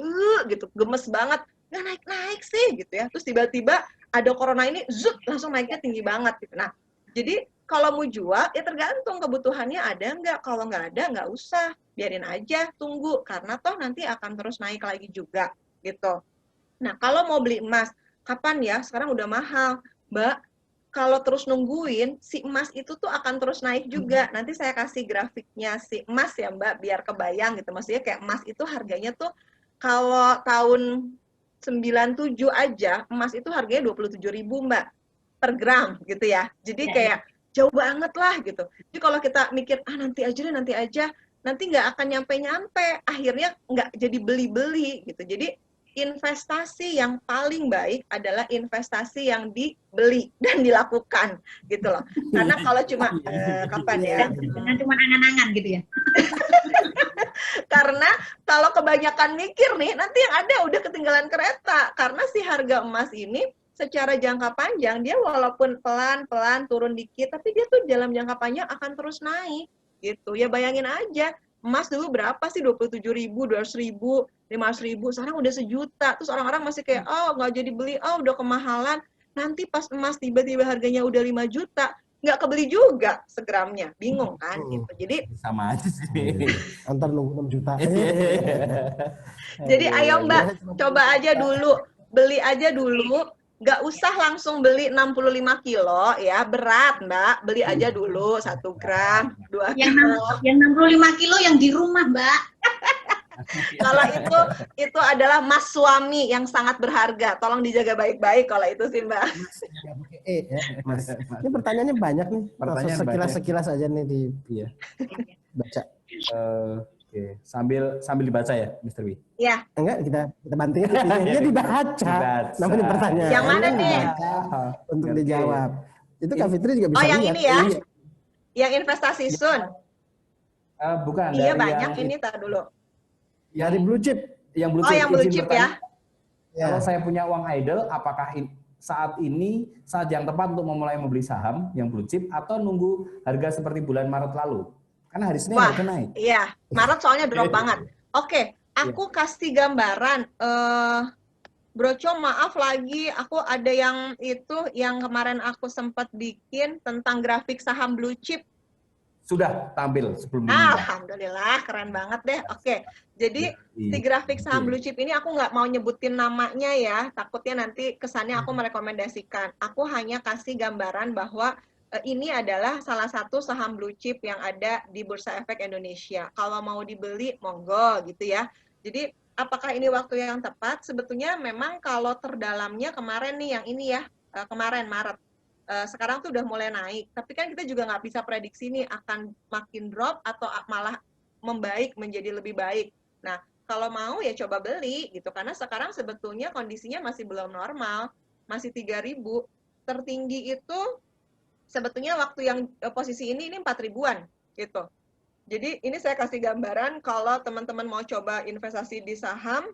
gitu, gemes banget. Nggak naik-naik sih gitu ya. Terus tiba-tiba ada corona ini, zut, langsung naiknya tinggi banget gitu. Nah, jadi kalau mau jual, ya tergantung kebutuhannya ada nggak. Kalau nggak ada, nggak usah. Biarin aja, tunggu. Karena toh nanti akan terus naik lagi juga, gitu. Nah, kalau mau beli emas, kapan ya? Sekarang udah mahal. Mbak, kalau terus nungguin, si emas itu tuh akan terus naik juga. Nanti saya kasih grafiknya si emas ya, Mbak, biar kebayang gitu. Maksudnya kayak emas itu harganya tuh, kalau tahun 97 aja, emas itu harganya 27.000, Mbak, per gram, gitu ya. Jadi kayak jauh banget lah gitu. Jadi kalau kita mikir nanti aja deh, nanti nggak akan nyampe-nyampe, akhirnya nggak jadi beli-beli gitu. Jadi investasi yang paling baik adalah investasi yang dibeli dan dilakukan gitu loh. Karena kalau cuma kapan ya? Jangan cuma angan-angan gitu ya. Karena kalau kebanyakan mikir nih, nanti yang ada udah ketinggalan kereta. Karena si harga emas ini secara jangka panjang dia walaupun pelan-pelan turun dikit, tapi dia tuh dalam jangka panjang akan terus naik gitu. Ya bayangin aja, emas dulu berapa sih? 27.000, 200.000, 500.000, sekarang udah 1 juta. Terus orang-orang masih kayak, nggak jadi beli, udah kemahalan. Nanti pas emas tiba-tiba harganya udah 5 juta, nggak kebeli juga segramnya. Bingung kan gitu. Jadi sama aja sih. Antar nunggu 6 juta. Jadi ayo Mbak, coba aja dulu, beli aja dulu. Nggak usah langsung beli 65 kilo ya, berat Mbak, beli aja dulu 1 gram, 2 kilo. Yang 65 kilo yang di rumah Mbak. Kalau itu adalah mas suami yang sangat berharga, tolong dijaga baik-baik kalau itu sih Mbak. Mas. Ini pertanyaannya banyak nih, sekilas aja nih baca. Oke, sambil dibaca ya, Mr. Wi? Ya. Enggak, kita bantu ya. Dia dibaca. Namanya pertanyaan. Yang mana nih? Untuk dijawab. Itu Kak Fitri juga bisa lihat. Yang ini ya? Yang investasi Sun? Bukan. Iya, banyak ini, tar dulu. Dari blue chip. Yang blue chip. Yang blue chip ya? Kalau saya punya uang idle, apakah saat ini saat yang tepat untuk memulai membeli saham yang blue chip atau nunggu harga seperti bulan Maret lalu? Karena hari Senin harga naik. Iya, Maret soalnya drop banget. Oke, aku kasih gambaran. Broco, maaf lagi, aku ada yang kemarin aku sempat bikin tentang grafik saham blue chip. Sudah tampil sebelum ini. Alhamdulillah, keren banget deh. Oke, jadi si grafik saham blue chip ini aku nggak mau nyebutin namanya ya, takutnya nanti kesannya aku merekomendasikan. Aku hanya kasih gambaran bahwa ini adalah salah satu saham blue chip yang ada di Bursa Efek Indonesia. Kalau mau dibeli, monggo gitu ya. Jadi apakah ini waktu yang tepat? Sebetulnya memang kalau terdalamnya kemarin nih yang ini ya, kemarin Maret. Sekarang tuh udah mulai naik, tapi kan kita juga nggak bisa prediksi nih akan makin drop atau malah membaik menjadi lebih baik. Nah, kalau mau ya coba beli gitu, karena sekarang sebetulnya kondisinya masih belum normal, masih 3.000. Tertinggi itu sebetulnya waktu yang posisi ini 4.000-an gitu. Jadi ini saya kasih gambaran kalau teman-teman mau coba investasi di saham,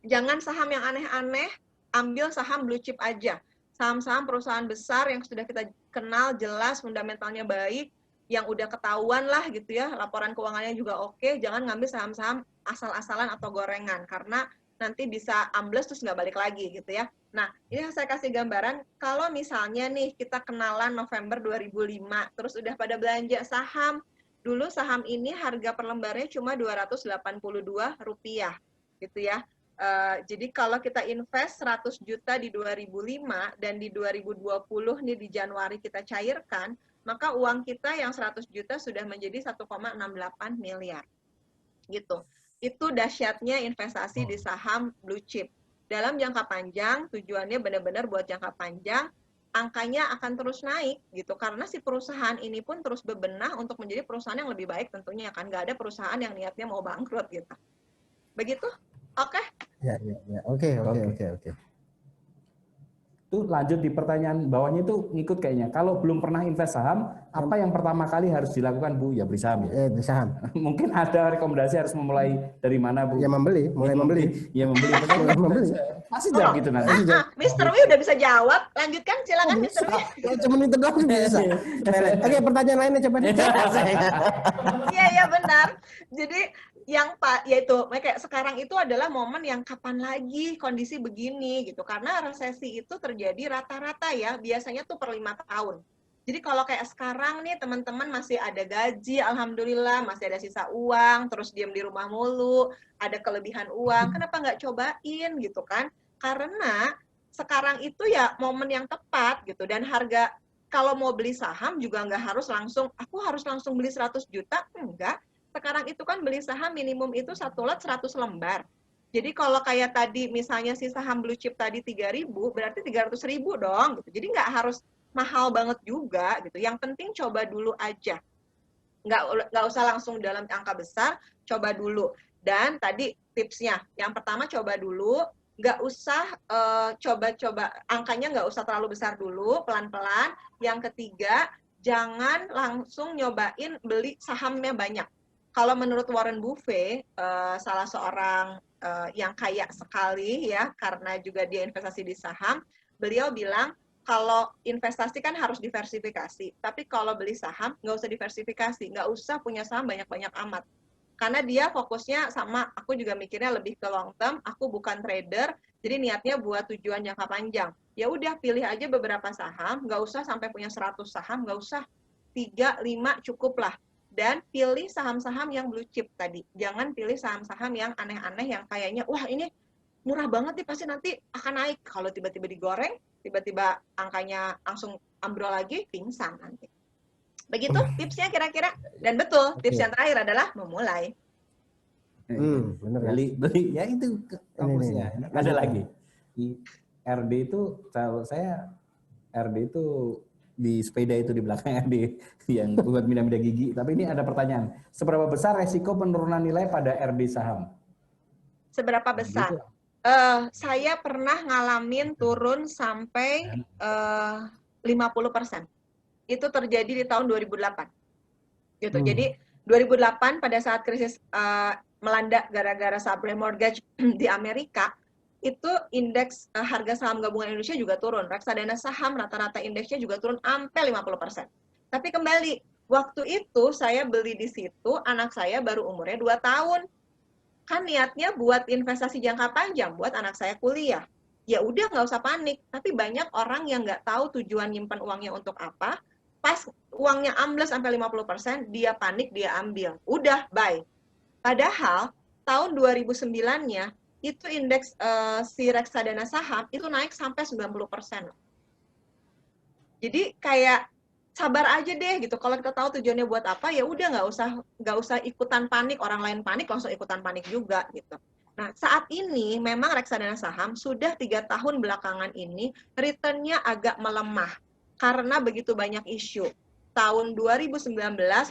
jangan saham yang aneh-aneh, ambil saham blue chip aja. Saham-saham perusahaan besar yang sudah kita kenal, jelas, fundamentalnya baik, yang udah ketahuan lah gitu ya, laporan keuangannya juga oke, jangan ngambil saham-saham asal-asalan atau gorengan, karena nanti bisa ambles terus nggak balik lagi gitu ya. Nah, ini saya kasih gambaran, kalau misalnya nih kita kenalan November 2005, terus udah pada belanja saham, dulu saham ini harga per lembarnya cuma Rp282 gitu ya. Jadi kalau kita invest 100 juta di 2005 dan di 2020 nih di Januari kita cairkan, maka uang kita yang 100 juta sudah menjadi 1,68 miliar. Gitu. Itu dahsyatnya investasi di saham blue chip. Dalam jangka panjang, tujuannya benar-benar buat jangka panjang, angkanya akan terus naik gitu, karena si perusahaan ini pun terus bebenah untuk menjadi perusahaan yang lebih baik tentunya kan, nggak ada perusahaan yang niatnya mau bangkrut gitu. Begitu? Oke? Ya. Oke. Itu lanjut di pertanyaan bawahnya itu ngikut kayaknya. Kalau belum pernah invest saham, apa yang pertama kali harus dilakukan, Bu? Ya beli saham ya. Beli saham. Mungkin ada rekomendasi harus memulai dari mana, Bu? Ya mulai membeli. Ya membeli. Mulai membeli. Masih jawab gitu nanti. Mr. Wi udah bisa jawab. Lanjutkan, silakan Mr. Wi. Cuma itu doang bisa. Oke, pertanyaan lainnya coba. Iya benar. Jadi yang yaitu kayak sekarang itu adalah momen yang kapan lagi kondisi begini gitu, karena resesi itu terjadi rata-rata ya biasanya tuh per 5 tahun. Jadi kalau kayak sekarang nih teman-teman masih ada gaji, alhamdulillah masih ada sisa uang, terus diam di rumah mulu, ada kelebihan uang, kenapa nggak cobain gitu kan? Karena sekarang itu ya momen yang tepat gitu, dan harga kalau mau beli saham juga nggak harus langsung, aku harus langsung beli 100 juta, enggak. Sekarang itu kan beli saham minimum itu 1 lot 100 lembar. Jadi kalau kayak tadi misalnya si saham blue chip tadi 3.000, berarti 300.000 dong gitu. Jadi nggak harus mahal banget juga gitu. Yang penting coba dulu aja. Nggak usah langsung dalam angka besar, coba dulu. Dan tadi tipsnya, yang pertama coba dulu, nggak usah coba-coba, angkanya nggak usah terlalu besar dulu, pelan-pelan. Yang ketiga, jangan langsung nyobain beli sahamnya banyak. Kalau menurut Warren Buffett, salah seorang yang kaya sekali ya, karena juga dia investasi di saham, beliau bilang kalau investasi kan harus diversifikasi, tapi kalau beli saham nggak usah diversifikasi, nggak usah punya saham banyak-banyak amat. Karena dia fokusnya sama, aku juga mikirnya lebih ke long term, aku bukan trader, jadi niatnya buat tujuan jangka panjang. Ya udah pilih aja beberapa saham, nggak usah sampai punya 100 saham, nggak usah 3, 5 cukup lah. Dan pilih saham-saham yang blue chip tadi. Jangan pilih saham-saham yang aneh-aneh yang kayaknya, wah ini murah banget nih, pasti nanti akan naik. Kalau tiba-tiba digoreng, tiba-tiba angkanya langsung ambrol lagi, pingsan nanti. Begitu tipsnya kira-kira. Dan betul, tips yang terakhir adalah memulai. Benar kan? Beli ya itu kampusnya. Ada lagi. RD itu, kalau saya RD itu di sepeda itu di belakang RD yang buat minda-minda gigi. Tapi ini ada pertanyaan. Seberapa besar resiko penurunan nilai pada RD saham? Seberapa besar? Saya pernah ngalamin turun sampai 50%. Itu terjadi di tahun 2008. Gitu. Jadi 2008 pada saat krisis melanda gara-gara subprime mortgage di Amerika, itu indeks harga saham gabungan Indonesia juga turun. Reksadana saham rata-rata indeksnya juga turun sampai 50%. Tapi kembali, waktu itu saya beli di situ, anak saya baru umurnya 2 tahun. Kan niatnya buat investasi jangka panjang, buat anak saya kuliah. Ya udah nggak usah panik. Tapi banyak orang yang nggak tahu tujuan nyimpan uangnya untuk apa. Pas uangnya ambles sampai 50%, dia panik, dia ambil. Udah, bye. Padahal tahun 2009-nya, itu indeks si reksadana saham itu naik sampai 90%. Jadi kayak sabar aja deh gitu. Kalau kita tahu tujuannya buat apa, ya udah nggak usah ikutan panik. Orang lain panik langsung ikutan panik juga gitu. Nah, saat ini memang reksadana saham sudah 3 tahun belakangan ini return-nya agak melemah karena begitu banyak isu. Tahun 2019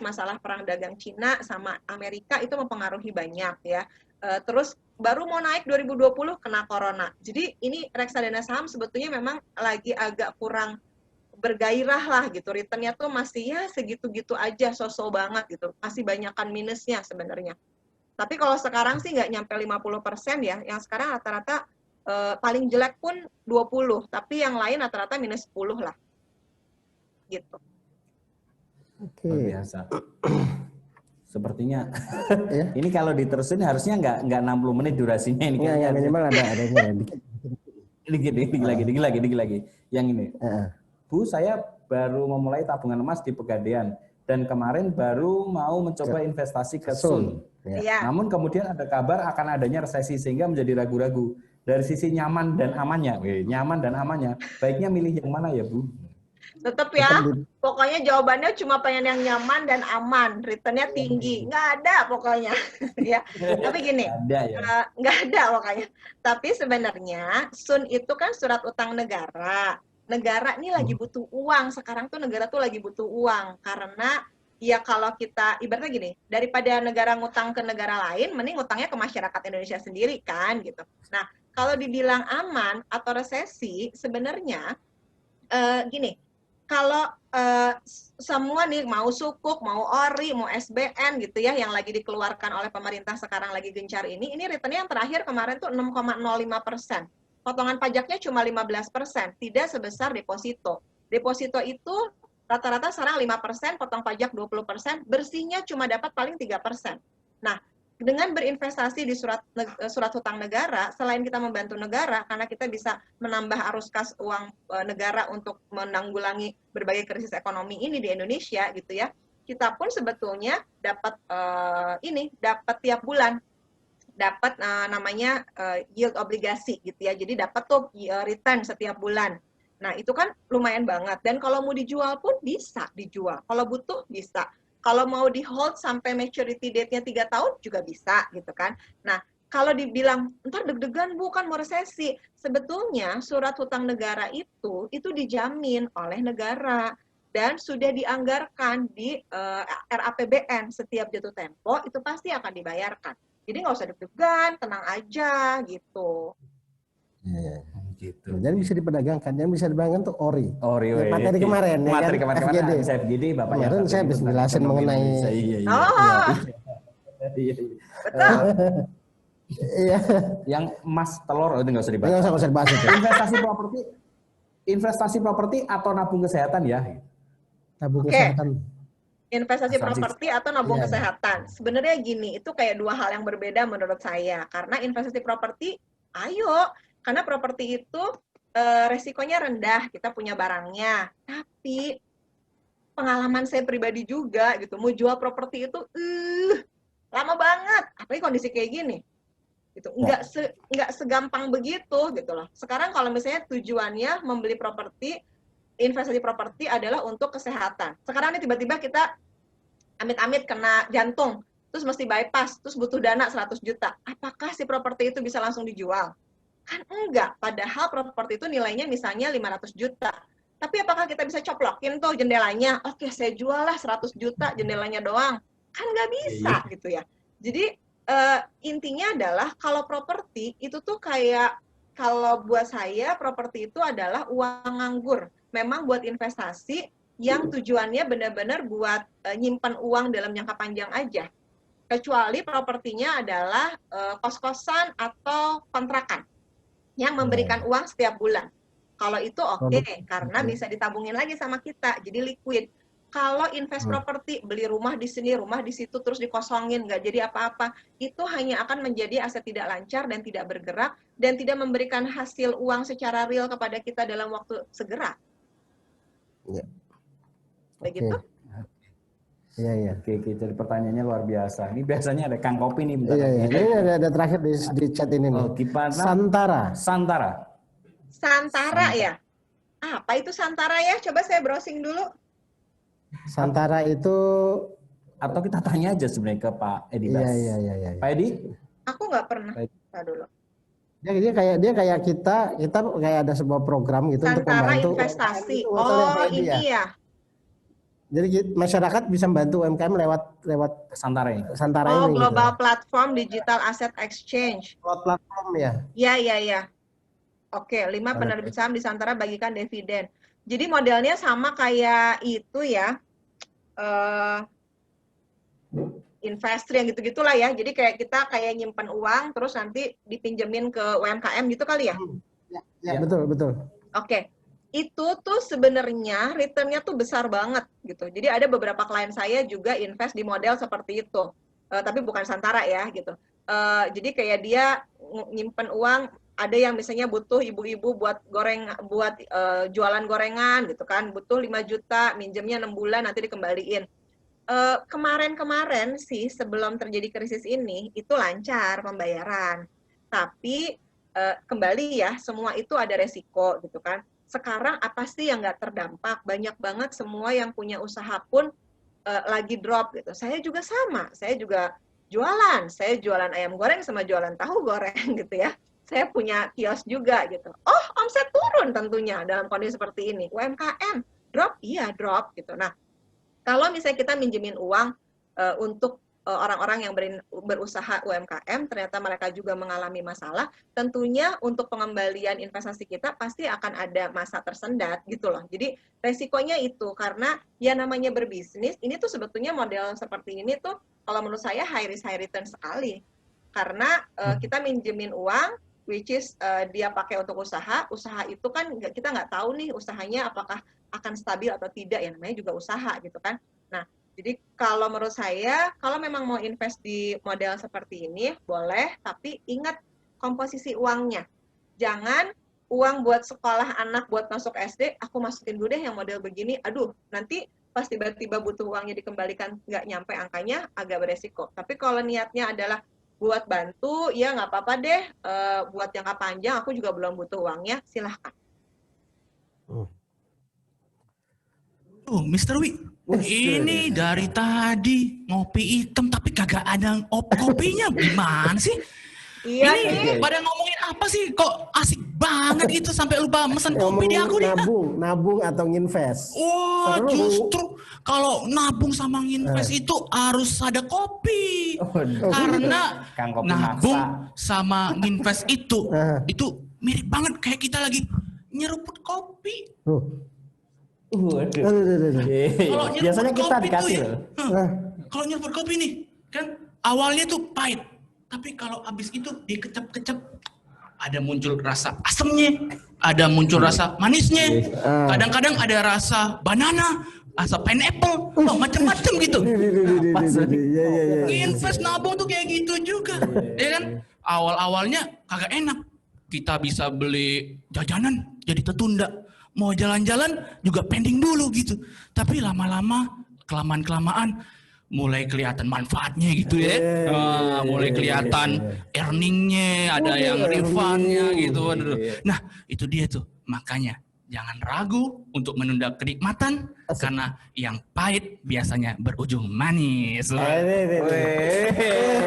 masalah perang dagang Cina sama Amerika itu mempengaruhi banyak ya. Terus baru mau naik 2020 kena corona. Jadi ini reksadana saham sebetulnya memang lagi agak kurang bergairah lah gitu. Return-nya tuh masih ya segitu-gitu aja, so-so banget gitu. Masih banyakan minusnya sebenarnya. Tapi kalau sekarang sih nggak nyampe 50% ya. Yang sekarang rata-rata paling jelek pun 20, tapi yang lain rata-rata minus 10 lah. Gitu. Oke. Luar biasa. Sepertinya Ya. ini kalau diterusin harusnya nggak 60 menit durasinya ini. Enggak, ya, minimal ada ini ya. Dikit lagi. Yang ini. Heeh. Bu, saya baru memulai tabungan emas di Pegadaian dan kemarin baru mau mencoba investasi ke Sun. Ya. Iya. Namun kemudian ada kabar akan adanya resesi sehingga menjadi ragu-ragu. Dari sisi nyaman dan amannya, baiknya milih yang mana ya Bu? Tetap ya, pokoknya jawabannya cuma pengen yang nyaman dan aman, return-nya tinggi. Nggak ada pokoknya. Ya. Tapi gini, Ada ya. nggak ada pokoknya. Tapi sebenarnya Sun itu kan surat utang negara. Negara ini lagi butuh uang. Sekarang tuh negara tuh lagi butuh uang. Karena ya kalau kita, ibaratnya gini, daripada negara ngutang ke negara lain, mending ngutangnya ke masyarakat Indonesia sendiri kan gitu. Nah, kalau dibilang aman atau resesi, sebenarnya gini, kalau semua nih mau sukuk, mau ori, mau SBN gitu ya, yang lagi dikeluarkan oleh pemerintah sekarang lagi gencar ini return-nya yang terakhir kemarin tuh 6,05%. Potongan pajaknya cuma 15%, tidak sebesar deposito. Deposito itu rata-rata sekarang 5%, potong pajak 20%, bersihnya cuma dapat paling 3%. Nah, dengan berinvestasi di surat hutang negara, selain kita membantu negara, karena kita bisa menambah arus kas uang negara untuk menanggulangi berbagai krisis ekonomi ini di Indonesia, gitu ya, kita pun sebetulnya dapat dapat tiap bulan, dapat namanya yield obligasi, gitu ya. Jadi dapat tuh return setiap bulan. Nah, itu kan lumayan banget. Dan kalau mau dijual pun bisa dijual. Kalau butuh bisa. Kalau mau di hold sampai maturity date-nya 3 tahun juga bisa gitu kan. Nah, kalau dibilang, ntar deg-degan Bu kan mau resesi. Sebetulnya surat hutang negara itu dijamin oleh negara. Dan sudah dianggarkan di RAPBN. Setiap jatuh tempo itu pasti akan dibayarkan. Jadi nggak usah deg-degan, tenang aja gitu. Ya. Gitu. Jadi bisa diperdagangkan, yang bisa diperdagangkan tuh ori. Materi kemarin, materi ya kan? kemarin FGD. bisa FGD Bapak Kemarin yang saya habis jelasin mengenai Betul. Iya. Yang emas telur itu nggak usah dibahas. Nggak usah dibahas itu. Investasi properti atau nabung kesehatan ya. Tabung Oke. kesehatan. Investasi Asuransi. properti atau nabung Iya. kesehatan. Sebenarnya gini, itu kayak dua hal yang berbeda menurut saya. Karena investasi properti, ayo. Karena properti itu resikonya rendah, kita punya barangnya. Tapi pengalaman saya pribadi juga gitu, mau jual properti itu lama banget. Apalagi kondisi kayak gini. Gitu. Nggak segampang begitu gitu loh. Sekarang kalau misalnya tujuannya membeli properti, investasi properti adalah untuk kesehatan. Sekarang ini tiba-tiba kita amit-amit kena jantung, terus mesti bypass, terus butuh dana 100 juta. Apakah si properti itu bisa langsung dijual? Kan enggak, padahal properti itu nilainya misalnya 500 juta. Tapi apakah kita bisa coplokin tuh jendelanya? Oke, saya jual lah 100 juta jendelanya doang. Kan nggak bisa gitu ya. Jadi intinya adalah kalau properti itu tuh kayak, kalau buat saya properti itu adalah uang nganggur. Memang buat investasi yang tujuannya benar-benar buat nyimpan uang dalam jangka panjang aja. Kecuali propertinya adalah kos-kosan atau kontrakan yang memberikan uang setiap bulan. Kalau itu oke, karena bisa ditabungin lagi sama kita, jadi liquid. Kalau invest properti, beli rumah di sini, rumah di situ, terus dikosongin, nggak jadi apa-apa, itu hanya akan menjadi aset tidak lancar dan tidak bergerak, dan tidak memberikan hasil uang secara real kepada kita dalam waktu segera. Ya. Begitu? Iya. Oke, jadi pertanyaannya luar biasa. Ini biasanya ada Kang Kopi nih. Bentar. Iya. Ini ada terakhir di chat ini nih. Gimana? Santara ya? Apa itu Santara ya? Coba saya browsing dulu. Santara itu, Atau kita tanya aja sebenarnya ke Pak Edi Bas. Iya. Pak Edi? Aku nggak pernah. Baik. Nah, dulu. Dia kayak kita kayak ada sebuah program gitu untuk Santara membantu investasi. UMKM itu, maksudnya Oh, FID ini ya. Jadi masyarakat bisa membantu UMKM lewat Santara ini. Santara Oh, ini Global gitu. Platform Digital Asset Exchange. Lewat platform ya. Ya. Oke, 5 penerbit saham di Santara bagikan dividen. Jadi modelnya sama kayak itu ya. Investor yang gitu-gitulah ya. Jadi kayak kita kayak nyimpen uang terus nanti dipinjemin ke UMKM gitu kali ya. Ya, betul. Oke. Itu tuh sebenarnya return-nya tuh besar banget gitu. Jadi ada beberapa klien saya juga invest di model seperti itu. Tapi bukan Santara ya gitu. Jadi kayak dia nyimpen uang, ada yang misalnya butuh ibu-ibu buat jualan gorengan gitu kan, butuh 5 juta, minjemnya 6 bulan nanti dikembaliin. Kemarin sih sebelum terjadi krisis ini itu lancar pembayaran, tapi kembali ya semua itu ada resiko gitu kan. Sekarang apa sih yang nggak terdampak? Banyak banget semua yang punya usaha pun lagi drop gitu. Saya juga sama, saya juga jualan ayam goreng sama jualan tahu goreng gitu ya. Saya punya kios juga gitu. Oh, omset turun tentunya dalam kondisi seperti ini. UMKM drop, iya drop gitu. Nah, kalau misalnya kita minjemin uang untuk orang-orang yang berusaha UMKM, ternyata mereka juga mengalami masalah, tentunya untuk pengembalian investasi kita pasti akan ada masa tersendat gitu loh. Jadi resikonya itu, karena ya namanya berbisnis, ini tuh sebetulnya model seperti ini tuh kalau menurut saya high risk high return sekali. Karena kita minjemin uang, which is dia pakai untuk usaha itu kan kita nggak tahu nih usahanya apakah akan stabil atau tidak, ya namanya juga usaha gitu kan. Nah, jadi kalau menurut saya, kalau memang mau invest di model seperti ini, boleh, tapi ingat komposisi uangnya. Jangan uang buat sekolah anak, buat masuk SD, aku masukin dulu deh yang model begini, aduh, nanti pas tiba-tiba butuh uangnya dikembalikan, nggak nyampe angkanya, agak beresiko. Tapi kalau niatnya adalah buat bantu, ya nggak apa-apa deh, buat jangka panjang, aku juga belum butuh uangnya, silahkan. Mr. Wi, ini dari tadi ngopi hitam tapi kagak ada kopinya, gimana sih? Iya Ini nih. pada ngomongin apa sih? Kok asik banget gitu sampai lupa mesen kopi di aku nih? Nabung atau nginvest. Wah, justru kalau nabung sama nginvest itu harus ada kopi. Karena Kang kopi nabung maksa. sama nginvest itu mirip banget kayak kita lagi nyeruput kopi. Waduh. Kalau Biasanya nyeruput kita kopi dikasih tuh loh. kalau nyeruput kopi nih, kan awalnya tuh pahit. Tapi kalau abis itu dikecap-kecap, ada muncul rasa asamnya, ada muncul rasa manisnya, kadang-kadang ada rasa banana, rasa pineapple, macam-macam gitu. Invest nabung tuh kayak gitu juga, ya kan? Awal-awalnya kagak enak, kita bisa beli jajanan jadi tertunda, mau jalan-jalan juga pending dulu gitu. Tapi lama-lama, kelamaan-kelamaan, mulai kelihatan manfaatnya gitu ya, mulai kelihatan earningnya, ada yang refundnya gitu. Nah itu dia tuh, makanya jangan ragu untuk menunda kenikmatan karena yang pahit biasanya berujung manis.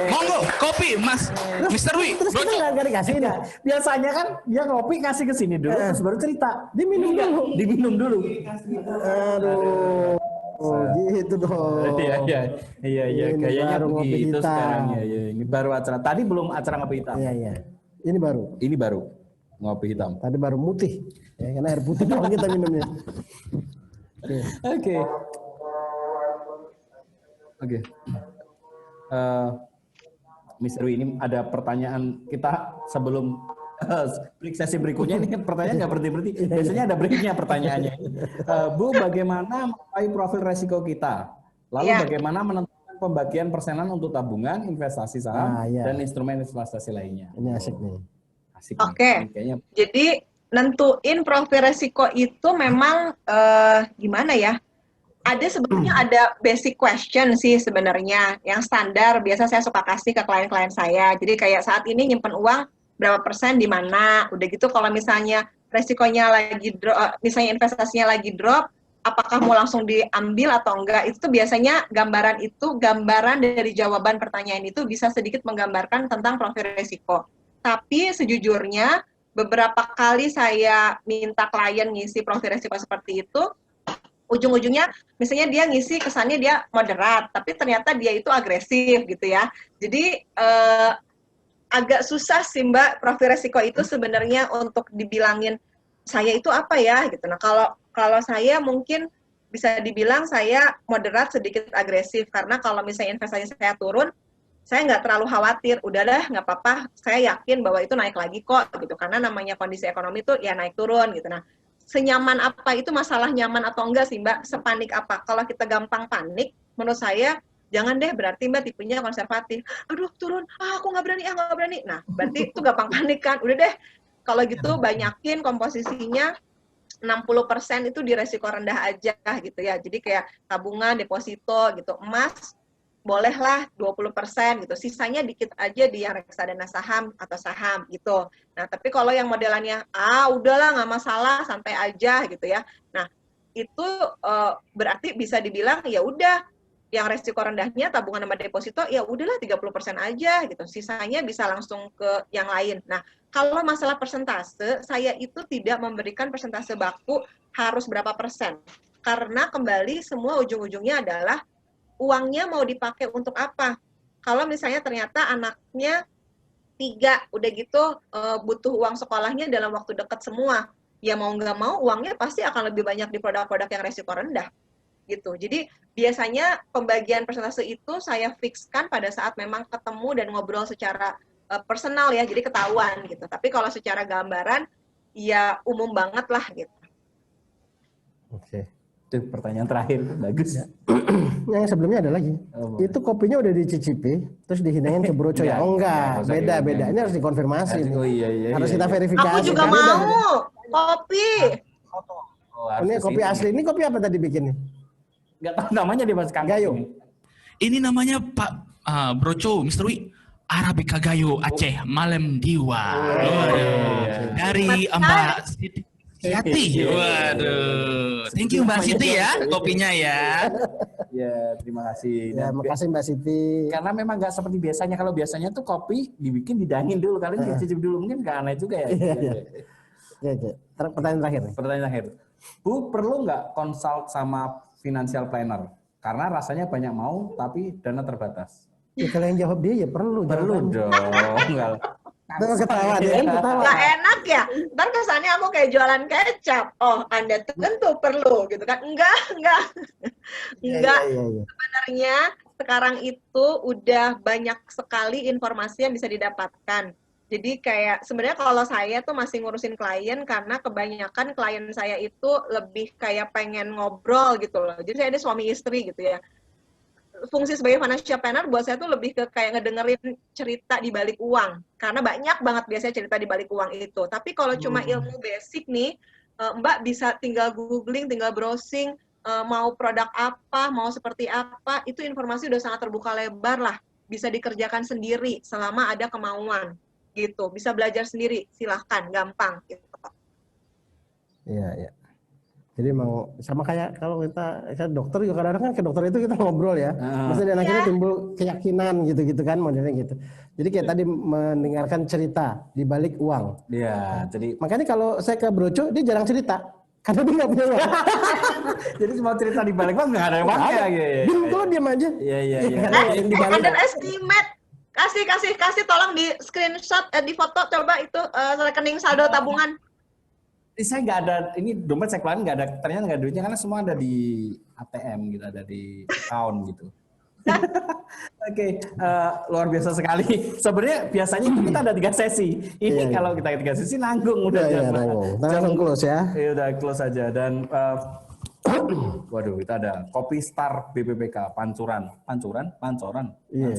Monggo kopi Mas Mr. Wi. Terus kita nggak dikasih nih. Biasanya kan dia ngopi kasih ke sini dulu, terus baru cerita. Diminum dulu. Aduh. Oh, gitu dong. Iya. Ini Kayaknya baru ngopi begitu hitam. sekarang ya. Ini baru acara. Tadi belum acara ngopi hitam. Iya. Ini baru. Ini baru ngopi hitam. Tadi baru mutih. Ya, karena air putih doang kita minumnya. Oke. Mr. Wi, ini ada pertanyaan kita sebelum break sesi berikutnya. Ini kan pertanyaan nggak berhenti-berhenti. Biasanya ada breaknya pertanyaannya. Bu, bagaimana mengetahui profil resiko kita? Lalu bagaimana menentukan pembagian persenan untuk tabungan, investasi saham, dan instrumen investasi lainnya? Ini asik nih. Asik. Oke. Kayaknya. Jadi nentuin profil resiko itu memang gimana ya? Ada sebetulnya ada basic question sih sebenarnya yang standar biasa saya suka kasih ke klien-klien saya. Jadi kayak saat ini nyimpen uang berapa persen di mana? Udah gitu kalau misalnya resikonya lagi drop, misalnya investasinya lagi drop, apakah mau langsung diambil atau enggak, itu tuh biasanya gambaran dari jawaban pertanyaan itu bisa sedikit menggambarkan tentang profil risiko. Tapi sejujurnya beberapa kali saya minta klien ngisi profil risiko seperti itu, ujung-ujungnya misalnya dia ngisi kesannya dia moderat, tapi ternyata dia itu agresif gitu ya. Jadi agak susah sih Mbak, profil risiko itu sebenarnya untuk dibilangin saya itu apa ya gitu. Nah kalau saya mungkin bisa dibilang saya moderat sedikit agresif, karena kalau misalnya investasi saya turun, saya nggak terlalu khawatir, udahlah nggak apa-apa, saya yakin bahwa itu naik lagi kok gitu, karena namanya kondisi ekonomi itu ya naik turun gitu. Nah, senyaman apa itu, masalah nyaman atau enggak sih Mbak, sepanik apa? Kalau kita gampang panik, menurut saya jangan deh, berarti Mbak tipenya konservatif. Aduh turun, aku nggak berani. Nah, berarti itu gampang panik kan, udah deh. Kalau gitu banyakin komposisinya 60% itu di resiko rendah aja gitu ya. Jadi kayak tabungan, deposito gitu. Emas bolehlah 20% gitu. Sisanya dikit aja di yang reksadana saham atau saham gitu. Nah, tapi kalau yang modelannya udahlah nggak masalah, santai aja gitu ya. Nah, itu berarti bisa dibilang ya udah yang resiko rendahnya tabungan sama deposito ya udahlah 30% aja gitu. Sisanya bisa langsung ke yang lain. Nah, kalau masalah persentase, saya itu tidak memberikan persentase baku harus berapa persen. Karena kembali semua ujung-ujungnya adalah uangnya mau dipakai untuk apa. Kalau misalnya ternyata anaknya 3, udah gitu butuh uang sekolahnya dalam waktu dekat semua, ya mau nggak mau uangnya pasti akan lebih banyak di produk-produk yang resiko rendah. Gitu. Jadi biasanya pembagian persentase itu saya fixkan pada saat memang ketemu dan ngobrol secara personal ya, jadi ketahuan gitu. Tapi kalau secara gambaran ya umum banget lah gitu. Oke. Itu pertanyaan terakhir, bagus. Yang sebelumnya ada lagi. Itu kopinya udah dicicipi, terus dihinain ke Bro Coy. Oh enggak, beda. Ini harus dikonfirmasi. Oh iya. Harus kita verifikasi. Aku juga mau kopi. Ini kopi asli. Ini kopi apa tadi bikinnya? Nggak tahu namanya di Mas Kang. Gayo. Ini namanya Pak Broco, Mr. Wi, Arabica Gayo Aceh Malam Diwa. Dari Mbak Siti. Waduh. Thank you Mbak Siti ya kopinya ya. Ya, terima kasih. Ya, makasih Mbak Siti. Karena memang nggak seperti biasanya. Kalau biasanya tuh kopi dibikin didangin dulu, kalian dicicip dulu, mungkin nggak aneh juga ya. Iya. Pertanyaan terakhir nih. Pertanyaan terakhir. Bu, perlu nggak consult sama financial planner? Karena rasanya banyak mau, tapi dana terbatas. Ya, kalau yang jawab dia ya perlu. Perlu dong. Ketawa dia kan ketawa. Nggak enak ya, ntar kesannya aku kayak jualan kecap. Oh, Anda tentu perlu gitu kan. Enggak. Iya. Sebenarnya sekarang itu udah banyak sekali informasi yang bisa didapatkan. Jadi kayak sebenarnya kalau saya tuh masih ngurusin klien karena kebanyakan klien saya itu lebih kayak pengen ngobrol gitu loh. Jadi saya ada suami istri gitu ya. Fungsi sebagai financial planner buat saya tuh lebih ke kayak ngedengerin cerita di balik uang. Karena banyak banget biasanya cerita di balik uang itu. Tapi kalau cuma ilmu basic nih, Mbak bisa tinggal googling, tinggal browsing, mau produk apa, mau seperti apa, itu informasi udah sangat terbuka lebar lah. Bisa dikerjakan sendiri selama ada kemauan. Gitu, bisa belajar sendiri, silahkan, gampang gitu. Iya. Jadi mau sama kayak kalau kita dokter juga kadang-kadang kan ke dokter itu kita ngobrol ya. Maksudnya akhirnya timbul keyakinan gitu kan modelnya gitu. Jadi kayak tadi mendengarkan cerita di balik uang. Iya, jadi makanya kalau saya ke Broco dia jarang cerita karena dia nggak punya uang. jadi semua cerita di balik uang nggak ada uangnya gitu. Bingung diam aja. Iya. Underestimate. Kasih tolong di screenshot, di foto coba itu rekening saldo tabungan. Saya nggak ada, ini dompet saya keluarin nggak ada, ternyata nggak ada duitnya karena semua ada di ATM gitu, ada di account gitu. Oke, luar biasa sekali. Sebenarnya biasanya itu kita ada 3 sesi. Ini kalau kita 3 sesi nanggung udah langsung close ya. Iya udah close aja dan waduh, kita ada Kopi Star BPPK Pancuran. Iya.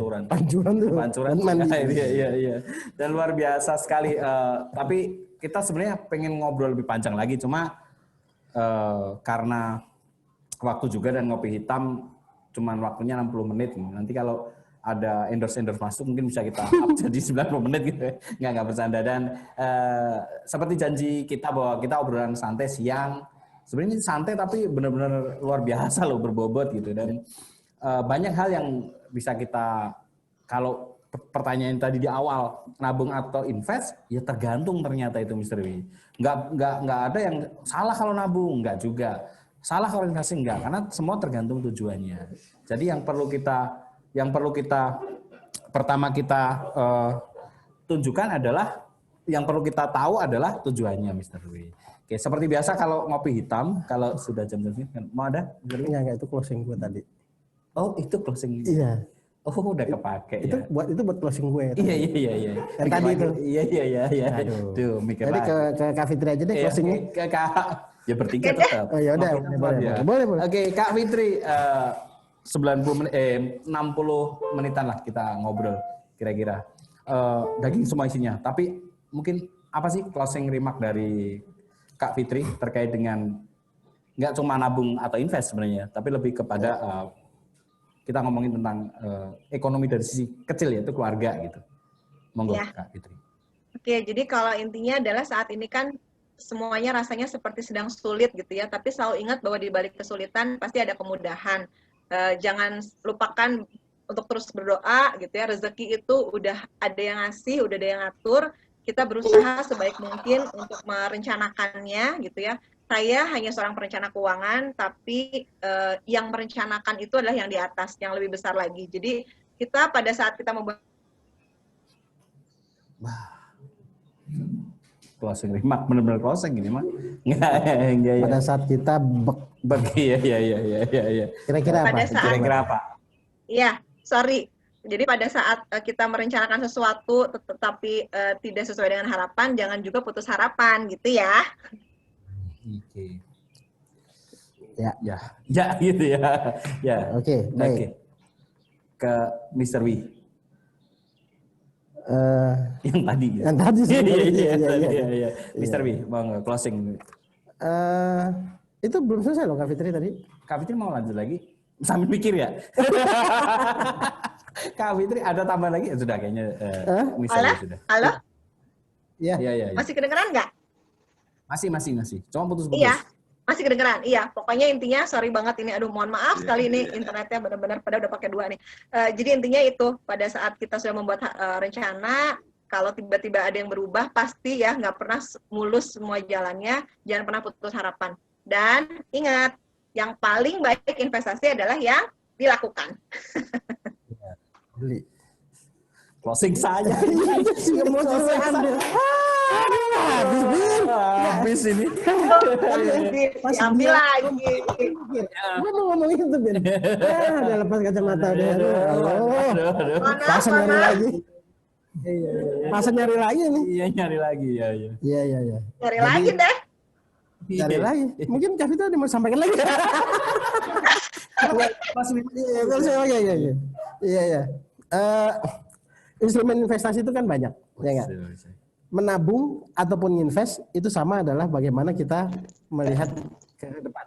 Dan luar biasa sekali. Tapi kita sebenarnya pengen ngobrol lebih panjang lagi, cuma karena waktu juga dan ngopi hitam cuman waktunya 60 menit. Nanti kalau ada endorse masuk mungkin bisa kita up jadi 90 menit gitu. Nggak bercanda. Dan seperti janji kita bahwa kita obrolan santai siang Sebenarnya santai tapi benar-benar luar biasa loh, berbobot gitu. Dan banyak hal yang bisa kita, kalau pertanyaan tadi di awal, nabung atau invest, ya tergantung ternyata itu Mr. W. Nggak ada yang salah kalau nabung, nggak juga. Salah kalau investasi, enggak, karena semua tergantung tujuannya. Jadi yang perlu kita pertama kita tunjukkan adalah, yang perlu kita tahu adalah tujuannya, Mr. W. Oke, seperti biasa kalau ngopi hitam, kalau sudah jam ini, mau ada? Enggak, itu closing gue tadi. Oh, itu closing. Iya. Oh, udah kepake Itu ya. itu buat closing gue. Iya. Yang tadi itu. Iya. Aduh. Tuh, mikir Jadi lagi. ke Kak Fitri aja deh closingnya. Ke Kak, ya bertiga tetap. Oh ya udah, Ngopi tempat ya. boleh. Oke, Kak Fitri, 60 menitan lah kita ngobrol kira-kira. Daging semua isinya. Tapi mungkin apa sih closing remark dari Kak Fitri terkait dengan nggak cuma nabung atau invest sebenarnya, tapi lebih kepada kita ngomongin tentang ekonomi dari sisi kecil, yaitu keluarga gitu. Monggo Ya. Kak Fitri. Oke, jadi kalau intinya adalah saat ini kan semuanya rasanya seperti sedang sulit gitu ya, tapi selalu ingat bahwa di balik kesulitan pasti ada kemudahan. Jangan lupakan untuk terus berdoa gitu ya, rezeki itu udah ada yang ngasih, udah ada yang ngatur, kita berusaha sebaik mungkin untuk merencanakannya gitu ya. Saya hanya seorang perencana keuangan, tapi yang merencanakan itu adalah yang di atas, yang lebih besar lagi. Jadi kita pada saat kita membuat Closing remark, benar-benar closing ini mah. Enggak. Pada saat kita Iya. kira-kira apa? pada saat Kira-kira apa? Iya, sorry. Jadi pada saat kita merencanakan sesuatu tetapi tidak sesuai dengan harapan, jangan juga putus harapan gitu ya. Oke. Ya. Ya gitu ya. Ya. Oke, baik. Oke. Ke Mr. W. Yang tadi. Gitu. Yang tadi sih. Iya. Mr. W, mau nggak closing? Itu belum selesai loh Kak Fitri tadi. Kak Fitri mau lanjut lagi? Sambil pikir ya. Kak Fitri ada tambahan lagi? Ya, sudah kayaknya. Halo? Sudah. Halo? Iya. Masih kedengeran nggak? Masih. Cuma putus-putus. Iya, masih kedengeran. Iya, pokoknya intinya sorry banget ini. Aduh, mohon maaf sekali ini internetnya benar-benar pada udah pakai 2 nih. Jadi intinya itu pada saat kita sudah membuat rencana, kalau tiba-tiba ada yang berubah, pasti ya nggak pernah mulus semua jalannya. Jangan pernah putus harapan. Dan ingat, yang paling baik investasi adalah yang dilakukan. Beli. Closing saja. Habis ini. Diambil lagi. Gue mau ngomong itu, Ben. Udah lepas kacamata deh. Aduh. Masa nyari lagi. Masa nyari lagi nih. Iya, nyari lagi. Iya. Iya. Cari lagi deh. Cari lagi. Mungkin Kak Vita mau sampaikan lagi. Iya. Instrumen investasi itu kan banyak, ya nggak? Menabung ataupun invest itu sama adalah bagaimana kita melihat ke depan,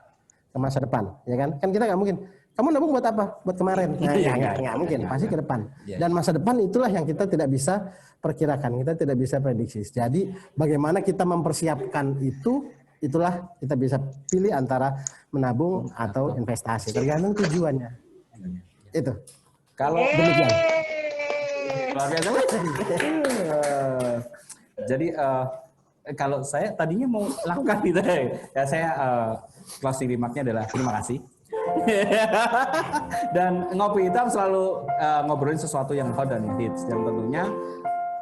ke masa depan, ya kan? Kan kita nggak mungkin. Kamu nabung buat apa? Buat kemarin? Nggak mungkin. Pasti ke depan. Dan masa depan itulah yang kita tidak bisa perkirakan, kita tidak bisa prediksi. Jadi bagaimana kita mempersiapkan itu, itulah kita bisa pilih antara menabung atau investasi. Tergantung tujuannya. Itu. Kalau demikian. Luar biasa. Jadi kalau saya tadinya mau lakukan gitu ya, saya closing remarknya adalah terima kasih. Dan ngopi hitam selalu ngobrolin sesuatu yang hot dan hits, yang tentunya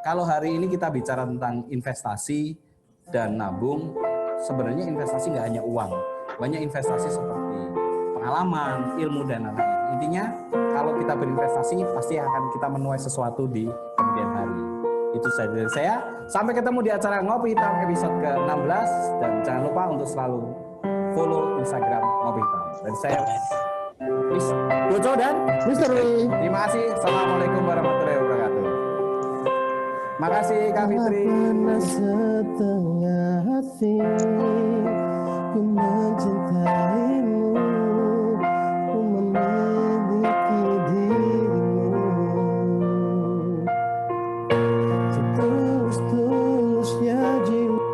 kalau hari ini kita bicara tentang investasi dan nabung, sebenarnya investasi nggak hanya uang, banyak investasi seperti pengalaman, ilmu dan lain-lain. Intinya kalau kita berinvestasi pasti akan kita menuai sesuatu di kemudian hari. Itu saja dari saya. Sampai ketemu di acara Ngopi Hitam episode ke-16 dan jangan lupa untuk selalu follow Instagram Ngopi Hitam. Dari saya, Chris Gojo dan Mr. Lee. terima kasih. Assalamualaikum warahmatullahi wabarakatuh. Makasih Kak Fitri. Panas setengah hati, ku mencintaimu, ku memiliki dirimu, setulus-tulusnya jiwa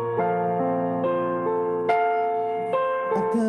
akan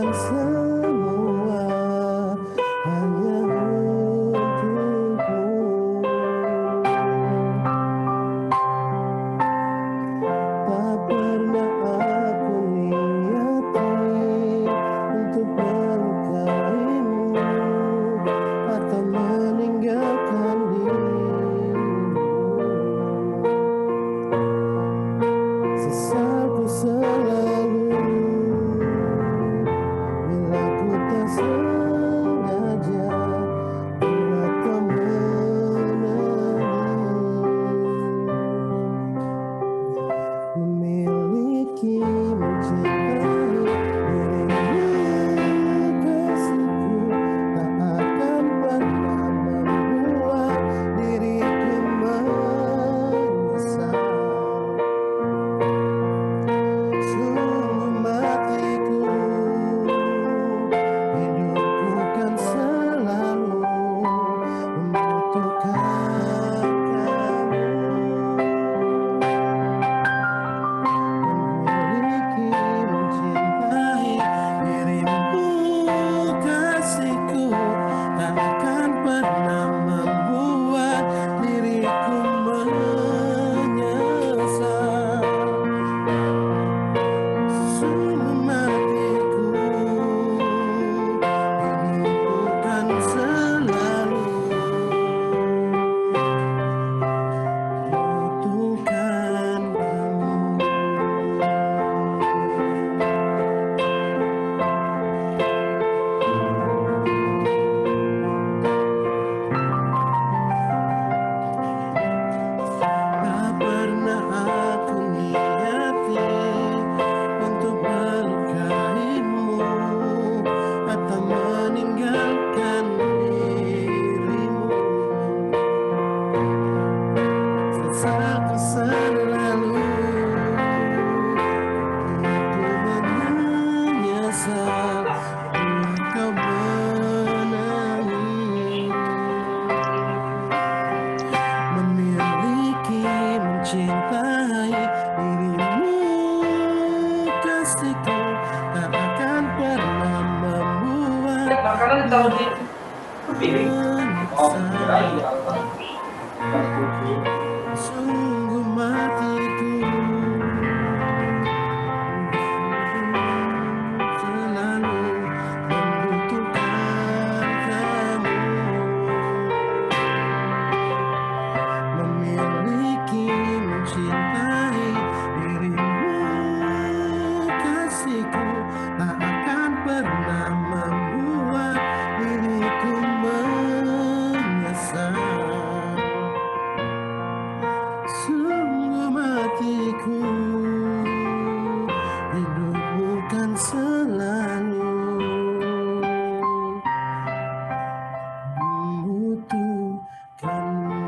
Sungguh matiku selalu membutuhkan kamu, memiliki, mencintai dirimu, kasihku tak akan pernah membuat diriku menyesal. Sungguh matiku, hidup bukan selalu membutuhkanmu.